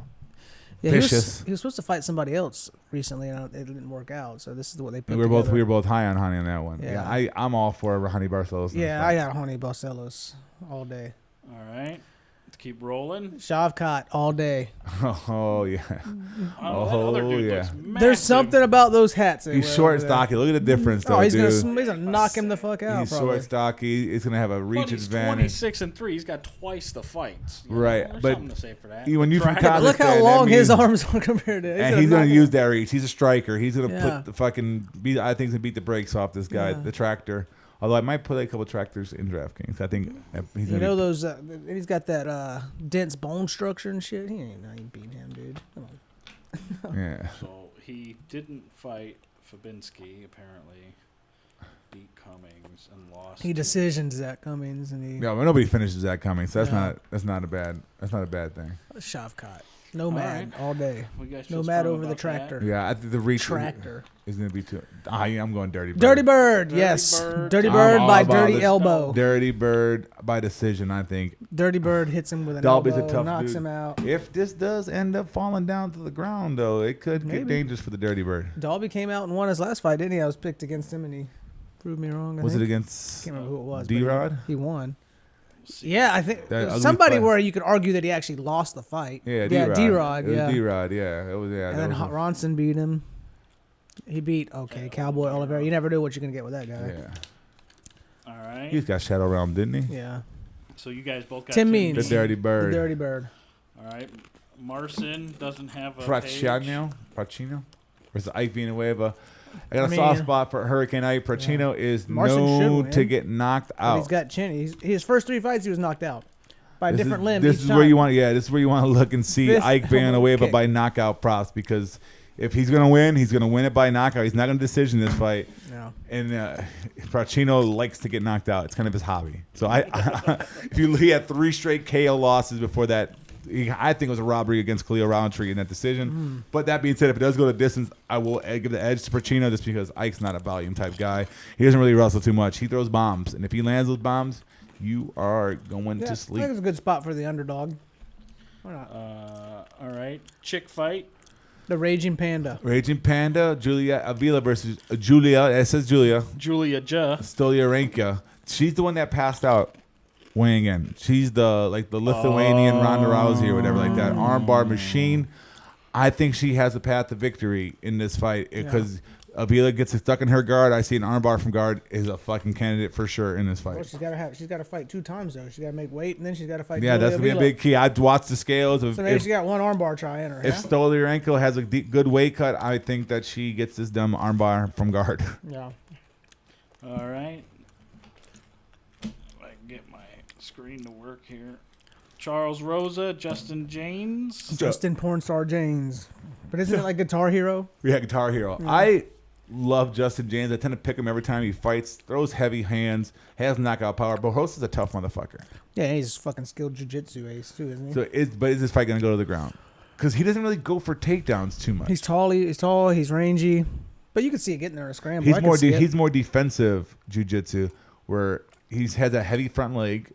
Yeah, Vicious. He was supposed to fight somebody else recently, and it didn't work out. So this is what they put We together. were both high on Honey on that one. Yeah. I'm all for Honey Barcelos. Yeah, I got Honey Barcelos all day. All right, let's keep rolling. Shavkat all day. Oh yeah. That other dude looks massive. There's something about those hats. He's short and stocky. Look at the difference, though, he's dude. gonna knock him the fuck out. He's probably. short, stocky. He's gonna have a reach But he's advantage. 26-3. He's got twice the fights. Right, There's but something to say for that. when you from But look how Kazakhstan, long that his means- arms are compared to. And he's gonna use that reach. He's a striker. He's gonna Yeah. put the fucking. I think he's gonna beat the brakes off this guy, the tractor. Although I might put a couple tractors in DraftKings. I think he's You gonna. know those? He's got that dense bone structure and shit. He ain't beating him, dude. Come on. Yeah. So he didn't fight Fabinski, apparently. Beat Cummings and lost. He decisions Zach Cummings and he Yeah, well, nobody finishes that coming, so that's Yeah. not a bad thing. Shavkat. Nomad all day. We guys feel Nomad strong over the about tractor. Yeah, I think the reach Tractor. is gonna be too. I'm going Dirty Bird. Dirty Bird, Dirty yes. Bird. Dirty I'm Bird all by about Dirty this. Elbow. Dirty Bird by decision, I think. Dirty Bird hits him with an Dalby's elbow, a tough knocks dude. him out. If this does end up falling down to the ground, though, it could get Maybe. dangerous for the Dirty Bird. Dalby came out and won his last fight, didn't he? I was picked against him and he proved me wrong. I Was it think. against I can't remember who it was. but D-Rod? He won. Yeah, I think That ugly somebody fight. where you could argue that he actually lost the fight. Yeah, D-Rod. D-Rod, It was yeah. D-Rod, yeah. It was, yeah. And then Ronson beat him. He beat Cowboy Oliveira. You never knew what you're gonna get with that guy. Yeah. All right. He's got Shadow Realm, didn't he? Yeah. So you guys both got Tim The Means. Dirty Bird. The Dirty Bird. All right. Marcin doesn't have a Pacino versus Ike Villanueva. I got a I soft mean, spot for Hurricane Ike. Pacino is Marcin should known win. to get knocked But out. he's got chin. His first 3 fights, he was knocked out. by a different limb. This each is time. where you want. Yeah, this is where you want to look and see Fifth Ike being away, but kick. by knockout props, because if he's gonna win, he's gonna win it by knockout. He's not gonna decision this fight. Yeah. And Pacino likes to get knocked out. It's kind of his hobby. So he had 3 straight KO losses before that. I think it was a robbery against Khalil Roundtree in that decision. But that being said, if it does go to distance, I will give the edge to Pacino just because Ike's not a volume type guy. He doesn't really wrestle too much. He throws bombs, and if he lands those bombs, you are going to I sleep. think it's a good spot for the underdog. Why not? All right. Chick fight. The Raging Panda. Raging Panda, Julia Avila versus Julia. It says Julia. Julia Ja. Stoliarenko. She's the one that passed out weighing in. She's the Lithuanian Ronda Rousey or whatever like that. Armbar machine. I think she has a path to victory in this fight because Avila gets stuck in her guard. I see an armbar from guard is a fucking candidate for sure in this fight. Well, she's got to fight 2 times though. She's got to make weight and then she's got to fight. Yeah, Julia that's gonna be a Avila. big key. I'd watch the scales. So maybe she got 1 armbar try in her. If Stoliarenko has a good weight cut, I think that she gets this dumb armbar from guard. Yeah. All right. If I can get my screen to work here. Charles Rosa, Justin James. Justin Pornstar James. But isn't it like Guitar Hero? Yeah, Guitar Hero. I love Justin James. I tend to pick him every time he fights. Throws heavy hands. Has knockout power. But Rosa's a tough motherfucker. Yeah, he's a fucking skilled jiu-jitsu ace too, isn't he? So is this fight gonna go to the ground? Because he doesn't really go for takedowns too much. He's tall. He's rangy. But you can see it getting there a scramble. He's more defensive jiu-jitsu where he's had that heavy front leg.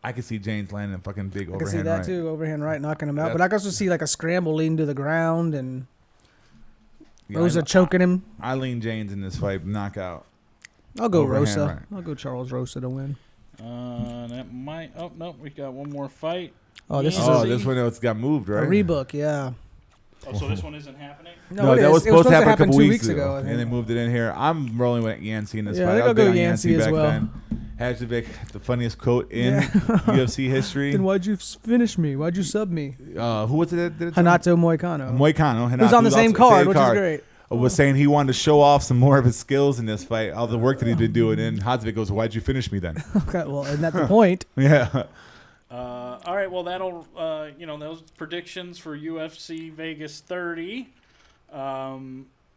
I can see James landing a fucking big overhand right. I can see that too, overhand right, knocking him out. Yep. But I can also see like a scramble leading to the ground and Yeah, Rosa choking him. I lean James in this fight, knockout. I'll go overhand Rosa. right. I'll go Charles Rosa to win. That might. Oh no, we got one more fight. Oh, this Yeah. is This one it's got moved, a right? rebook, yeah. Oh, so this one isn't happening. No, it that is. was It supposed to happen a couple 2 weeks ago, I and think. they moved it in here. I'm rolling with Yancey in this Yeah, I fight. think I I'll was go big on Yancey as back well. then. Hadjovic, the funniest quote in UFC history. Then why'd you finish me? Why'd you sub me? Who was it? That did it? Hanato Moicano. Moicano. Who's on the same card, which is great. Was saying he wanted to show off some more of his skills in this fight, all the work that he'd been doing. And Hadjovic goes, "Why'd you finish me then?" Okay, well, isn't that the point? Yeah. All right. Well, that'll those predictions for UFC Vegas 30.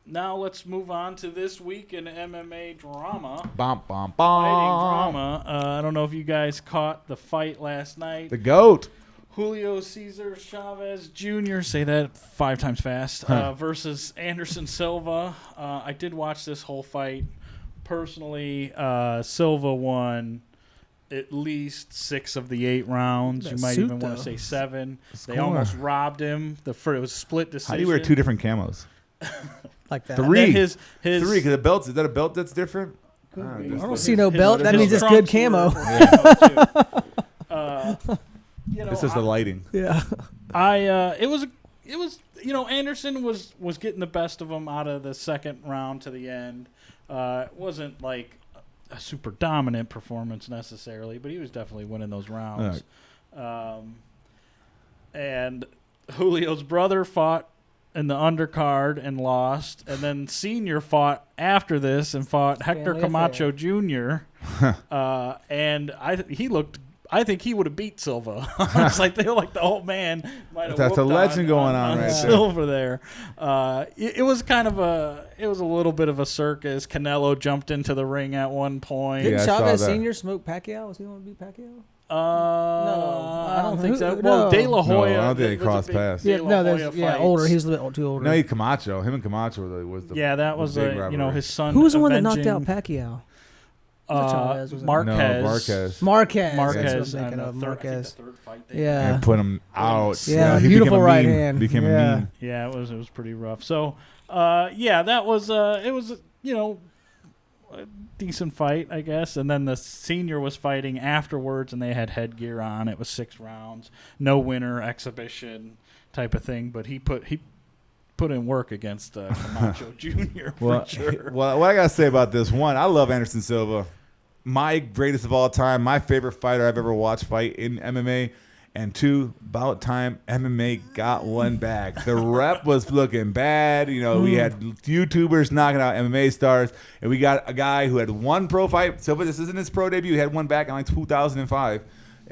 Now let's move on to this week in MMA drama. Bom, bom, Fighting bom. drama. I don't know if you guys caught the fight last night. The GOAT. Julio Cesar Chavez Jr. Say that 5 times fast. Versus Anderson Silva. I did watch this whole fight. Personally, Silva won at least 6 of the 8 rounds. You might even want to say 7. They almost robbed him. It was a split decision. How do you wear 2 different camos? Like that. 3. His 3, because the belts. Is that a belt that's different? I don't see no belt. That means it's good camo. It's just the lighting. Yeah. It was Anderson was getting the best of him out of the second round to the end. It wasn't like a super dominant performance necessarily, but he was definitely winning those rounds. And Julio's brother fought in the undercard and lost, and then Senior fought after this and fought Hector Family Camacho Jr. And I think he would have beat Silva. It's like they were like the old man might have. That's a whooped legend going on right there. Silva there. It was kind of a little bit of a circus. Canelo jumped into the ring at one point. Didn't I saw Chavez that. Senior smoke Pacquiao? Was he going to beat Pacquiao? No, I don't think so. No. Well, De La Hoya. No, I don't think they was a crossed big paths. De Yeah, La no, Hoya there's fights. older. He's a little too older. No, Camacho. Him and Camacho was the Yeah, that was big his rivalry. son. Who was the one that avenging, knocked out Pacquiao? Chavez, was it? Marquez. No, Marquez. Marquez. Marquez. That's what I'm thinking on of. the third- I think Marquez. the third fight they Yeah. And put him out. Yeah, he beautiful became a right meme. hand. Became Yeah. a meme. Yeah, it was pretty rough. So, that was it was a decent fight, I guess. And then the Senior was fighting afterwards, and they had headgear on. It was 6 rounds, no winner, exhibition type of thing. But he put in work against Camacho Jr. for sure. Well, what I gotta say about this one, I love Anderson Silva, my greatest of all time, my favorite fighter I've ever watched fight in MMA. And 2, about time MMA got one back. The rep was looking bad. We had YouTubers knocking out MMA stars, and we got a guy who had 1 pro fight. Silva, this isn't his pro debut. He had one back in like 2005.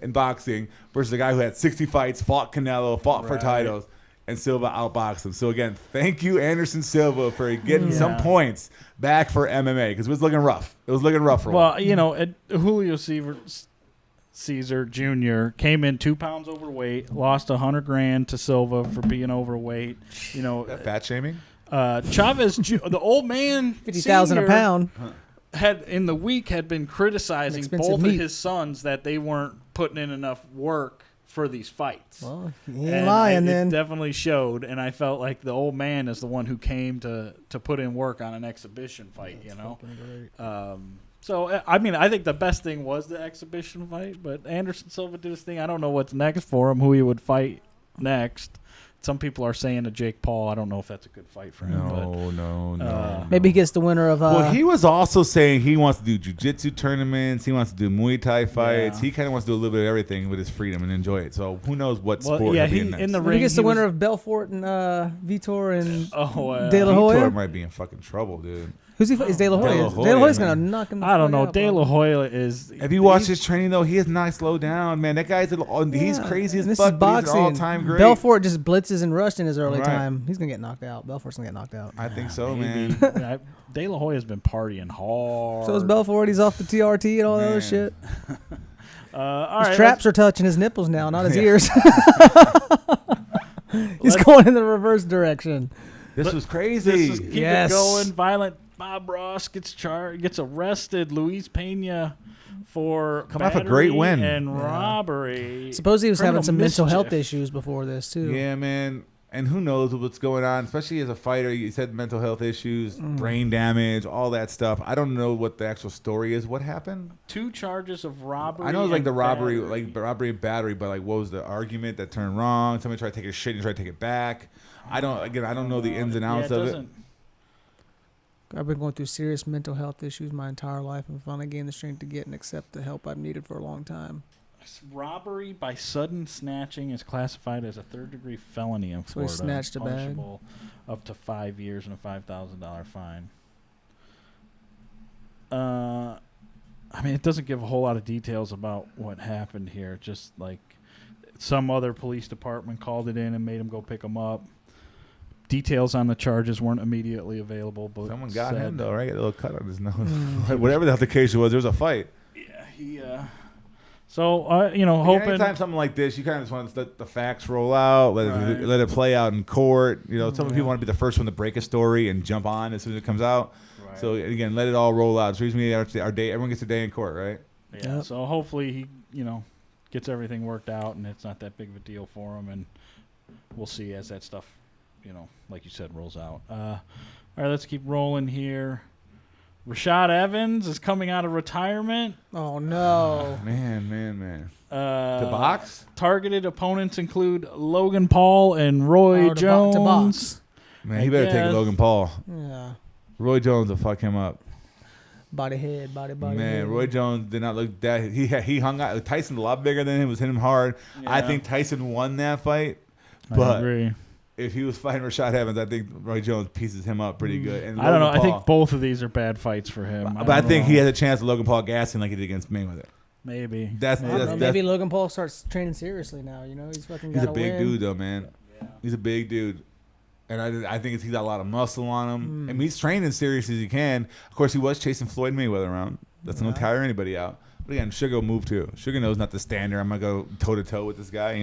in boxing versus a guy who had 60 fights, fought Canelo, fought for titles, and Silva outboxed him. So again, thank you, Anderson Silva, for getting some points back for MMA because it was looking rough. It was looking rough for a while. Well, you know, Julio Caesar Jr. came in 2 pounds overweight, lost $100,000 to Silva for being overweight. You know, That fat shaming. Chavez, the old man, 50,000 a pound. had been criticizing both of his sons that they weren't putting in enough work for these fights. Well, he ain't lying then. It definitely showed, and I felt like the old man is the one who came to put in work on an exhibition fight, you know. So, I mean, I think the best thing was the exhibition fight, but Anderson Silva did his thing. I don't know what's next for him, who he would fight next. Some people are saying to Jake Paul. I don't know if that's a good fight for him. No. Maybe he gets the winner of. Well, he was also saying he wants to do jiu-jitsu tournaments. He wants to do Muay Thai fights. He kind of wants to do a little bit of everything with his freedom and enjoy it. So who knows what sport he'll be in next. In the Maybe ring, he gets the winner of Belfort and Vitor and De La Vitor Hoya. might be in fucking trouble, dude. Who's he? Is De La Hoya? De La Hoya's gonna knock him. I don't know. De La Hoya is. Have you watched his training though? He has not slowed down, man. That guy's he's crazy as this fuck. Is But he's boxing. an all-time great. Belfort just blitzes and rushed in his early time. He's gonna get knocked out. Belfort's gonna get knocked out. I think so, man. De La Hoya's been partying hard. So is Belfort. He's off the TRT and all that other shit. All his traps are touching his nipples now, not his ears. He's going in the reverse direction. This was crazy. Keep it going. Violent. Bob Ross gets arrested. Luis Pena for Come off a great win and robbery. Suppose he was having some mental health mischief. issues before this too. Yeah, man. And who knows what's going on, especially as a fighter. You said mental health issues, brain damage, all that stuff. I don't know what the actual story is. What happened? 2 charges of robbery. I know it was like the robbery, battery. like robbery and battery, but like what was the argument that turned wrong? Somebody tried to take his shit and tried to take it back. I don't know the ins and outs of it. I've been going through serious mental health issues my entire life and finally gained the strength to get and accept the help I've needed for a long time. Robbery by sudden snatching is classified as a 3rd-degree felony in Florida. So he snatched a bag. Punishable up to 5 years and a $5,000 fine. I mean, it doesn't give a whole lot of details about what happened here. Just like some other police department called it in and made him go pick him up. Details on the charges weren't immediately available, but someone got him though, right? Got a little cut on his nose. Whatever the altercation was, there was a fight. Yeah, he. So you know, hoping anytime something like this, you kind of just want to let the facts roll out, let it play out in court. You know, some people want to be the first one to break a story and jump on as soon as it comes out. Right. So again, let it all roll out. So usually our day, everyone gets a day in court, right? Yeah. Yep. So hopefully he, gets everything worked out and it's not that big of a deal for him, and we'll see as that stuff, like you said, rolls out. All right, let's keep rolling here. Rashad Evans is coming out of retirement. Oh, no. Man. To box? Targeted opponents include Logan Paul and Roy Jones. To box. Man, he better take Logan Paul. Yeah. Roy Jones will fuck him up. Body Man, head. Roy Jones did not look that. He hung out. Tyson's a lot bigger than him. Was hitting him hard. Yeah. I think Tyson won that fight. But I agree. If he was fighting Rashad Evans, I think Roy Jones pieces him up pretty good. And I don't know. Paul, I think both of these are bad fights for him. But I think he has a chance of Logan Paul gassing like he did against Mayweather. Maybe. Maybe Logan Paul starts training seriously now. He's fucking. He's a big dude though, man. Yeah. He's a big dude. And I think he's got a lot of muscle on him. I mean, he's training as serious as he can. Of course, he was chasing Floyd Mayweather around. That's not going to tire anybody out. But again, Sugar will move too. Sugar knows not the standard. I'm going to go toe-to-toe with this guy,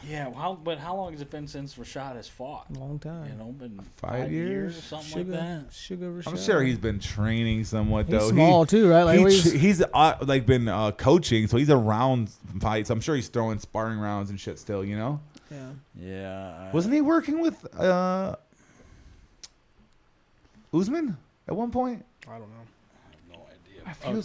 Yeah, but how long has it been since Rashad has fought? A long time. Been 5 years? Or something like that. Sugar Rashad. I'm sure he's been training somewhat, though. He's small, too, right? Like he's been coaching, so he's around fights. I'm sure he's throwing sparring rounds and shit still, Yeah. Yeah. Wasn't he working with Usman at one point? I don't know. I have no idea. I feel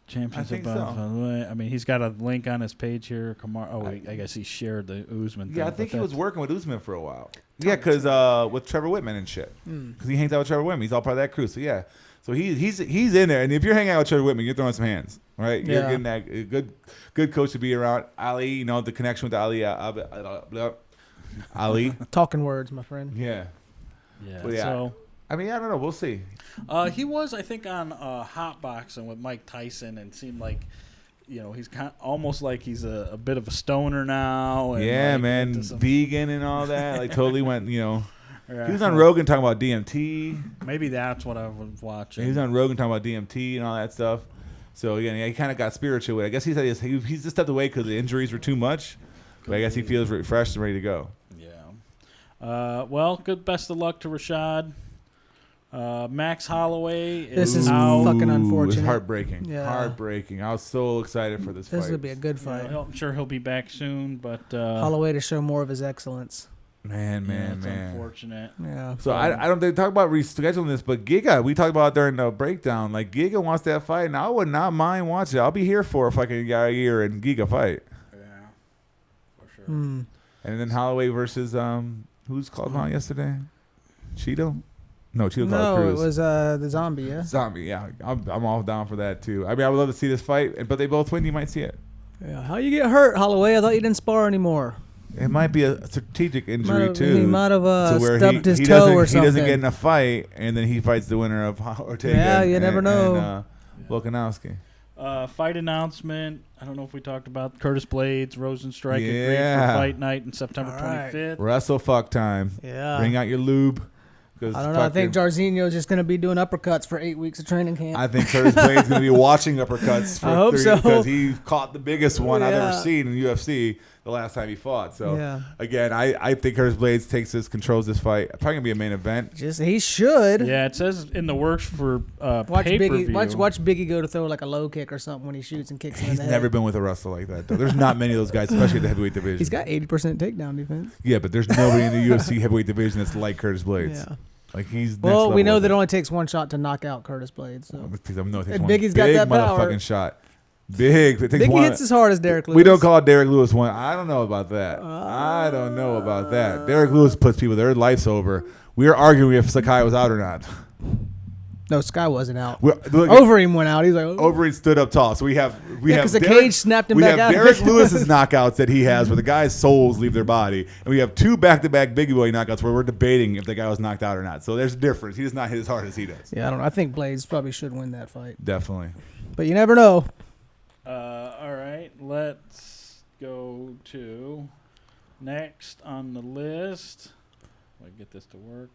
Championship bout. I mean, he's got a link on his page here. I guess he shared the Usman thing. Yeah, I think he was working with Usman for a while. Yeah, because with Trevor Whitman and shit. Because he hangs out with Trevor Whitman. He's all part of that crew. So, yeah. So he's in there. And if you're hanging out with Trevor Whitman, you're throwing some hands, right? Yeah. You're getting that good coach to be around. Ali, the connection with Ali. Ali. Talking words, my friend. Yeah. Yeah. But So, I mean, I don't know. We'll see. he was, I think, on Hot Boxing with Mike Tyson and seemed like he's almost like he's a bit of a stoner now. And yeah, like man, vegan and all that. Like totally went, Yeah. He was on Rogan talking about DMT. Maybe that's what I was watching. He was on Rogan talking about DMT and all that stuff. So again, he kind of got spiritual. I guess he said he's just stepped away because the injuries were too much. But I guess he feels refreshed and ready to go. Yeah. Well, best of luck to Rashad. Max Holloway This is out. fucking unfortunate. It's heartbreaking. Yeah. Heartbreaking. I was so excited for this fight. This will be a good fight. I'm sure he'll be back soon, but Holloway to show more of his excellence. Man. It's unfortunate. Yeah. So I don't think talk about rescheduling this, but Giga, we talked about during the breakdown. Like Giga wants that fight, and I would not mind watching it. I'll be here for a fucking year and Giga fight. Yeah, for sure. Mm. And then Holloway versus who's called him out yesterday? Cheeto? No, Cheeto called No, Cruz. it was the zombie. Yeah. Zombie. Yeah, I'm all down for that too. I mean, I would love to see this fight, but they both win. You might see it. Yeah. How you get hurt, Holloway? I thought you didn't spar anymore. It might be a strategic injury too. He might have to where stubbed his toe doesn't, or something. He doesn't get in a fight, and then he fights the winner of Ortega. Yeah, you never know. And, Volkanovski. Fight announcement. I don't know if we talked about Curtis Blades, Rosenstrike agreed Yeah. for fight night on September All right. 25th. Wrestle fuck time. Yeah. Bring out your lube. I don't know. I think Jairzinho's just going to be doing uppercuts for 8 weeks of training camp. I think Curtis Blades going to be watching uppercuts for I hope 3 so. because he caught the biggest one I've ever Yeah. seen in UFC the last time he fought. So Yeah. again, I think Curtis Blades controls this fight. Probably gonna be a main event. He should. Yeah, it says in the works for Watch pay-per-view. Biggie. Watch Biggie go to throw like a low kick or something when he shoots and kicks him in He's the head. never been with a wrestler like that though. There's not many of those guys, especially in the heavyweight division. He's got 80% takedown defense. Yeah, but there's nobody in the UFC heavyweight division that's like Curtis Blades. Yeah. Like he's next Well, we level know with that it it. only takes one shot to knock out Curtis Blades. So. Because I know it takes And one Biggie's got big that power. motherfucking shot. Big. It takes Biggie one. hits as hard as Derek Lewis. We don't call Derek Lewis one. I don't know about that. I don't know about that. Derek Lewis puts people, their life's over. We were arguing if Sakai was out or not. No, Sky wasn't out. Look, Overeem went out. He's like, oh. Overeem stood up tall. So we have because the Derek, cage snapped him we back have out. Derek Lewis's knockouts that he has where the guy's souls leave their body. And we have 2 back-to-back Biggie Boy knockouts where we're debating if the guy was knocked out or not. So there's a difference. He does not hit as hard as he does. Yeah, I don't know. I think Blades probably should win that fight. Definitely. But you never know. All right, let's go to next on the list. If I get this to work.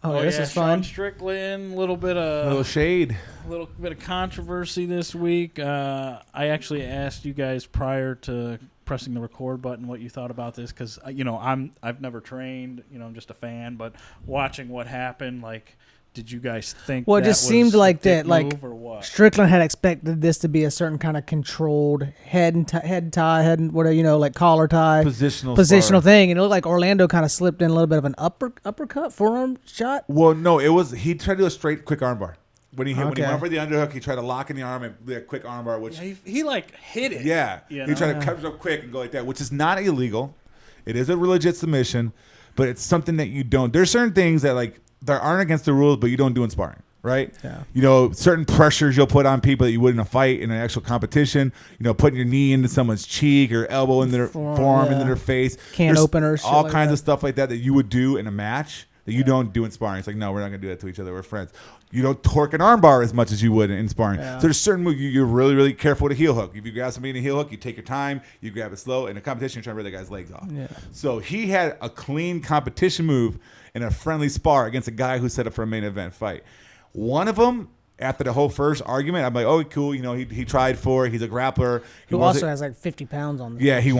Oh, this yeah, is fun. Sean Strickland, little bit A little shade. of controversy this week. I actually asked you guys prior to pressing the record button what you thought about this because I've never trained. I'm just a fan, but watching what happened, like, did you guys think? Well, it that just was seemed a like dick that, like move or what? Strickland had expected this to be a certain kind of controlled head tie, like collar tie, Positional thing, and it looked like Orlando kind of slipped in a little bit of an uppercut forearm shot. Well, no, he tried to do a straight quick armbar. When he Okay. went for the underhook, he tried to lock in the arm and do a quick armbar, which He like hit it. yeah, he tried to cut it up quick and go like that, which is not illegal. It is a legit submission, but it's something that you don't. There's certain things that that aren't against the rules, but you don't do in sparring, right? Yeah. Certain pressures you'll put on people that you would in a fight in an actual competition. Putting your knee into someone's cheek or elbow in their forearm into their face. There's openers, all shit kinds like of stuff like that you would do in a match that you don't do in sparring. It's like, no, we're not gonna do that to each other. We're friends. You don't torque an armbar as much as you would in sparring. Yeah. So there's certain moves you're really, really careful with a heel hook. If you grab somebody in a heel hook, you take your time, you grab it slow. In a competition, you're trying to rip the guy's legs off. Yeah. So he had a clean competition move in a friendly spar against a guy who set up for a main event fight. One of them, after the whole first argument, I'm like, oh, cool. He tried for it. He's a grappler. Who also has like 50 pounds on. Yeah, he's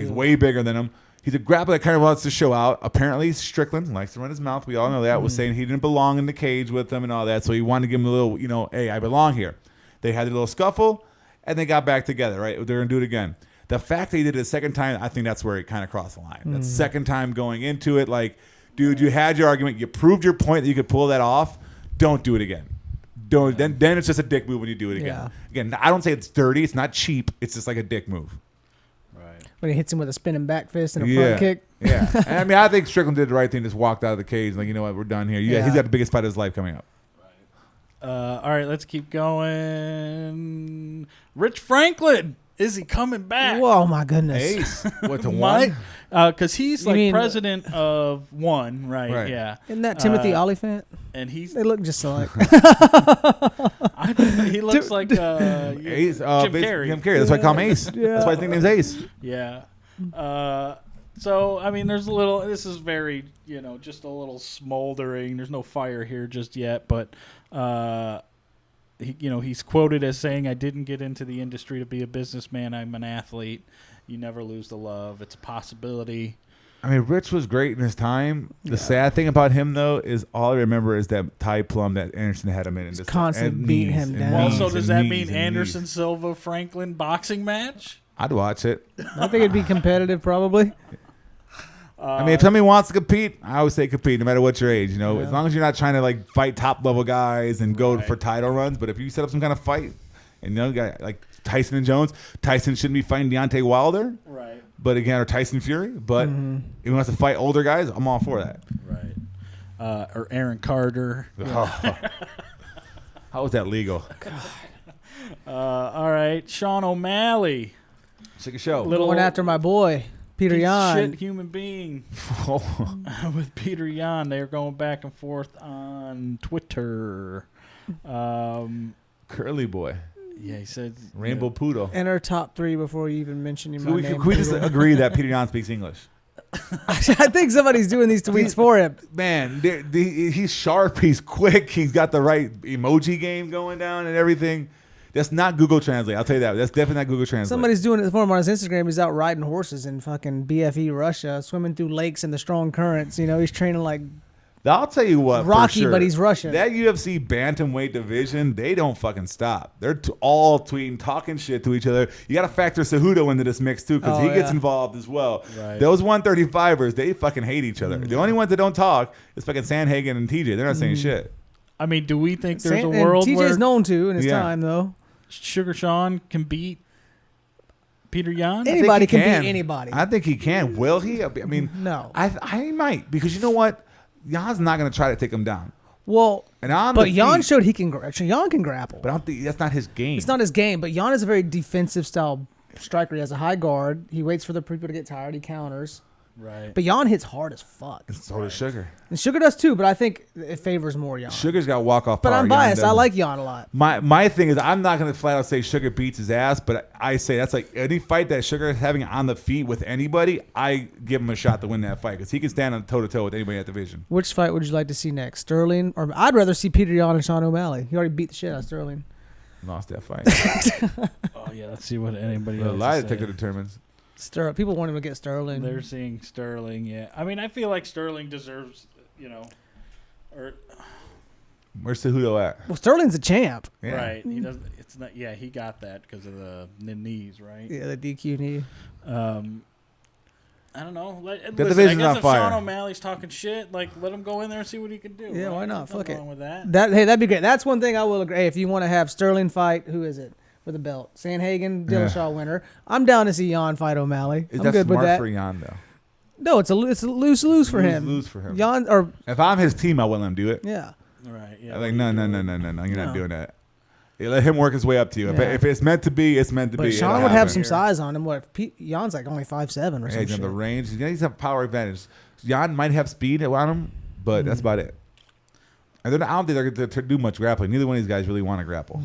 way bigger than him. He's a grappler that kind of wants to show out. Apparently, Strickland likes to run his mouth. We all know that. Was saying he didn't belong in the cage with them and all that. So he wanted to give him a little, hey, I belong here. They had a little scuffle, and they got back together, right? They're going to do it again. The fact that he did it a second time, I think that's where it kind of crossed the line. That second time going into it, like, dude, you had your argument. You proved your point that you could pull that off. Don't do it again. Don't. Then it's just a dick move when you do it again. Yeah. Again, I don't say it's dirty. It's not cheap. It's just like a dick move. When he hits him with a spinning back fist and a front kick. Yeah. And I mean, I think Strickland did the right thing. Just walked out of the cage. Like, you know what? We're done here. Yeah. He's got the biggest fight of his life coming up. All right, let's keep going. Rich Franklin Is he coming back? Whoa, my goodness. Ace. What, to one? Because he's You like mean- president of one, right? Right. Yeah. Isn't that Timothy Olyphant? And he's They look just alike. he looks like Ace. Jim Carrey. Jim Carrey. That's why I call him Ace. Yeah. That's why I think name's Ace. Yeah. So I mean, there's a little. This is very, just a little smoldering. There's no fire here just yet, but he's quoted as saying, "I didn't get into the industry to be a businessman. I'm an athlete. You never lose the love. It's a possibility." I mean, Rich was great in his time. The sad thing about him, though, is all I remember is that tie plum that Anderson had him in. And just constant beating him down. Well, so does that mean Anderson Silva Franklin boxing match? I'd watch it. I think it'd be competitive, probably. I mean, if somebody wants to compete, I always say compete, no matter what your age. As long as you're not trying to like fight top level guys and go for title runs. But if you set up some kind of fight, and you got like Tyson and Jones, Tyson shouldn't be fighting Deontay Wilder, Right. but again, or Tyson Fury. But if he wants to fight older guys, I'm all for that. Right. Or Aaron Carter. How is that legal? All right, Sean O'Malley. Take a show. Going after my boy, Peter piece of Yan. shit human being. With Peter Yan, they're going back and forth on Twitter. Curly boy. Yeah, he said Rainbow Poodle. Enter top 3 before you even mention him. So can we just agree that Peter Yan speaks English? I think somebody's doing these tweets for him. Man, he's sharp. He's quick. He's got the right emoji game going down and everything. That's not Google Translate. I'll tell you that. That's definitely not Google Translate. Somebody's doing it for him on his Instagram. He's out riding horses in fucking BFE Russia, swimming through lakes in the strong currents. He's training like I'll tell you what, Rocky, for sure, but he's Russian. That UFC bantamweight division, they don't fucking stop. They're all tweeting, talking shit to each other. You got to factor Cejudo into this mix too, because he gets involved as well. Right. Those 135ers, they fucking hate each other. The only ones that don't talk is fucking Sandhagen and TJ. They're not saying shit. I mean, do we think there's a world TJ's where known to in his time though? Sugar Sean can beat Peter Yan? Anybody can beat anybody. I think he can. Will he? I mean, no. I might, because you know what? Jan's not going to try to take him down. Well, and but Yan showed he can. Yan can grapple. But I don't think that's not his game. It's not his game. But Yan is a very defensive style striker. He has a high guard. He waits for the people to get tired. He counters. Right. But Yan hits hard as fuck. And so does Sugar. And Sugar does too, but I think it favors more Yan. Sugar's got walk-off But power. I'm biased. I like Yan a lot. My thing is, I'm not going to flat out say Sugar beats his ass, but I say that's like any fight that Sugar is having on the feet with anybody, I give him a shot to win that fight because he can stand on toe-to-toe with anybody at the division. Which fight would you like to see next? Sterling? Or I'd rather see Peter Yan and Sean O'Malley. He already beat the shit out of Sterling. Lost that fight. Oh, yeah. Let's see what anybody The else lie is detector saying. determines. People want him to get Sterling. They're seeing Sterling, yeah. I mean, I feel like Sterling deserves, or Where's Cejudo at? Well, Sterling's a champ. Yeah. right. He doesn't. It's not. Yeah, he got that because of the knees, right? Yeah, the DQ knee. I don't know. Listen, division's I guess on if fire. Sean O'Malley's talking shit, let him go in there and see what he can do. Yeah, right? why not? Nothing Fuck it. wrong with that. That'd be great. That's one thing I will agree. Hey, if you want to have Sterling fight, who is it for the belt? Sandhagen, Dillashaw winner. I'm down to see Yan fight O'Malley. Is I'm that good with smart that. for Jan, though? No, it's a lose for him. Lose for him. Yan or If I'm his team, I wouldn't let him do it. yeah. Right. Yeah. I'm like, no, you're No. not doing that. You let him work his way up to you. Yeah. If it's meant to be, it's meant to But be. Sean It'll would have happen. some size on him. What? Jan's like only 5'7" or Yeah, something. he's on the range. He's have power advantage. Jan might have speed on him, but that's about it. And I don't think they're going to do much grappling. Neither one of these guys really want to grapple.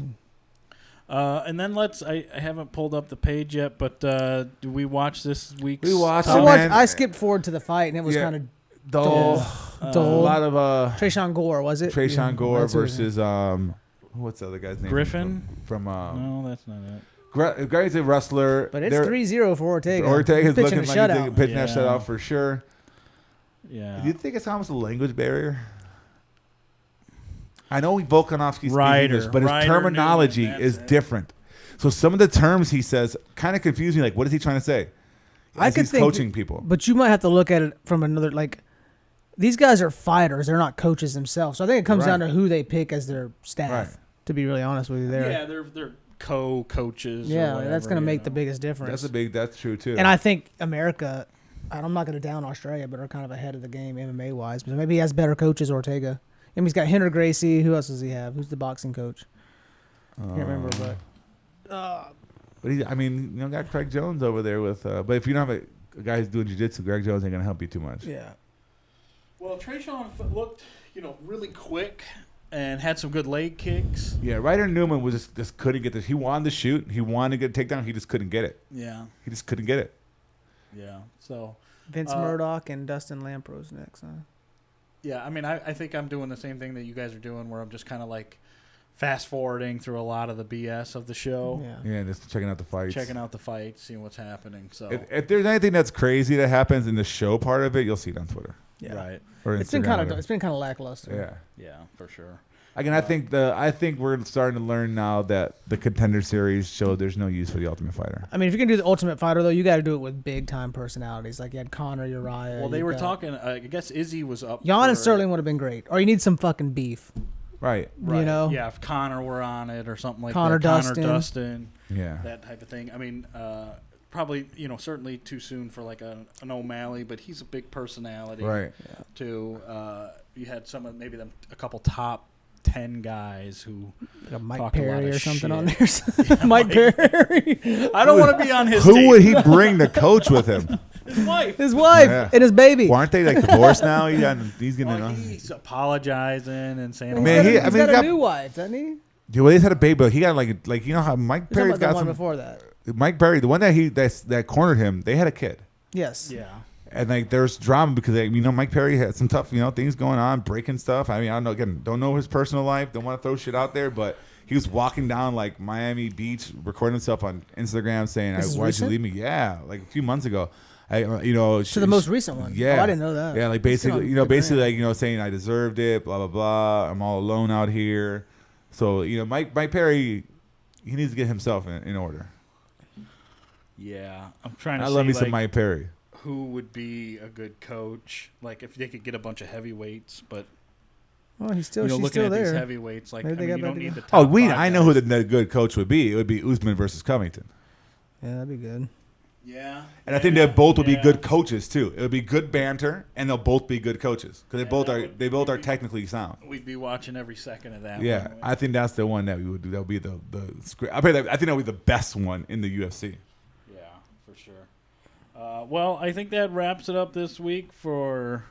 And then I haven't pulled up the page yet, but do we watch this week's? We watched I, it, watched, man. I skipped forward to the fight and it was Yeah. kind of Dull. A dull. lot of Trayshawn Gore, was it? Trayshawn Gore that's who it is. versus what's the other guy's name? Griffin? From No, that's not it. Guy's a wrestler. But it's 3-0 for Ortega. Ortega's Pitching looking a like shutout. he's pitching that Yeah. shutout for sure. Yeah. Do you think it's almost a language barrier? I know Volkanovski speaks Ryder. English, but his Ryder terminology Newman, is that's it. different. So some of the terms he says kind of confuse me. Like, what is he trying to say? I As could he's think coaching people. But you might have to look at it from another these guys are fighters. They're not coaches themselves. So I think it comes Right. down to who they pick as their staff. Right. To be really honest with you, there. Yeah, they're co-coaches. Yeah, or that's whatever, going to you make the know. biggest difference. That's true too. And I think America, I'm not going to down Australia, but are kind of ahead of the game MMA wise. But maybe he has better coaches, Ortega. I mean, he's got Henry Gracie. Who else does he have? Who's the boxing coach? Can't remember, but But got Craig Jones over there with. But if you don't have a guy who's doing jiu-jitsu, Greg Jones ain't gonna help you too much. Yeah. Well, Trayshawn looked, really quick and had some good leg kicks. Yeah, Ryder Newman was just couldn't get this. He wanted to shoot. He wanted to get a takedown. He just couldn't get it. Yeah. He just couldn't get it. Yeah. So. Vince Murdoch and Dustin Lampro's next, huh? Yeah, I think I'm doing the same thing that you guys are doing, where I'm just kind of like fast forwarding through a lot of the BS of the show. Yeah, just checking out the fights. Seeing what's happening. So if there's anything that's crazy that happens in the show part of it, you'll see it on Twitter. Yeah. Right. Or it's been kind of lackluster. Yeah. Yeah, for sure. Again, I think we're starting to learn now that the Contender Series showed there's no use for the Ultimate Fighter. I mean, if you're gonna do the Ultimate Fighter though, you got to do it with big time personalities. Like you had Conor, Uriah. Well, they were talking. I guess Izzy was up. Jan and Sterling would have been great. Or you need some fucking beef. Right. You know. Yeah, if Conor were on it or something like Conor that. Dustin. Conor Dustin. Yeah. That type of thing. I mean, probably certainly too soon for like an O'Malley, but he's a big personality. Right. Yeah. To you had a couple top 10 guys who like a Mike talk Perry a lot of or something shit. on there. Mike Perry. I don't want to be on his Who team. would he bring to coach with him? His wife Yeah. And his baby. Well, aren't they like divorced now? He's getting Well, he's apologizing and saying, Man, He's got a got- new wife, doesn't he? Dude, well, he's had a baby, but he got like how Mike You're talking Perry's about the got one some. before that. Mike Perry, the one that cornered him, they had a kid. Yes. yeah. And like there's drama because Mike Perry had some tough things going on, breaking stuff. I don't know, again, don't know his personal life, don't want to throw shit out there, but he was walking down like Miami Beach, recording himself on Instagram saying, "Why'd you leave me?" Yeah, like a few months ago. To the most recent one. Yeah, Oh, I didn't know that. Yeah, like basically, saying I deserved it, blah blah blah. I'm all alone out here. So Mike Perry, he needs to get himself in order. Yeah, I'm trying to. I love me see, some Mike Perry. Who would be a good coach? Like if they could get a bunch of heavyweights, but Well, she's still looking at there. these heavyweights, like Maybe they you got don't better need the guys. top I know who guys. the good coach would be. It would be Usman versus Covington. Yeah, that'd be good. Yeah, And I think they both will be good coaches too. It'll be good banter, and they'll both be good coaches because they both are technically sound. We'd be watching every second of that. Yeah, one. I think that's the one that we would do. That would be the script. I think that would be the best one in the UFC. Yeah, for sure. Well, I think that wraps it up this week for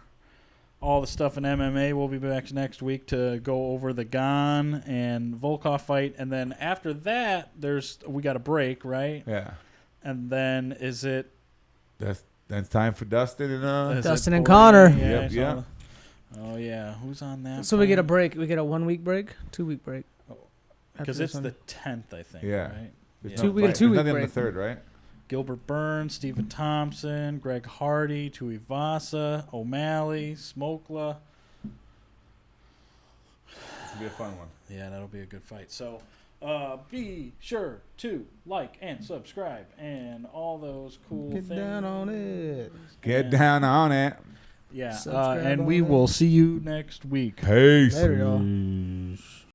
all the stuff in MMA. We'll be back next week to go over the Gane and Volkov fight, and then after that, we got a break, right? Yeah, And then is it? that's time for Dustin and Dustin and Conor. Yep, yeah. Oh yeah, who's on that? So we get a break. We get a 1 week break, 2 week break. Because After it's this the one. 10th, I think. Yeah. Right? There's We get a fight. 2 week There's nothing on break. the third, right? Gilbert Burns, Stephen Thompson, Greg Hardy, Tuivasa, O'Malley, Smokla. This will be a fun one. Yeah, that'll be a good fight. So be sure to like and subscribe and all those cool Get things. down on it. Get down on it. Yeah, Subscribe and on we it. will see you next week. Peace. Later, y'all.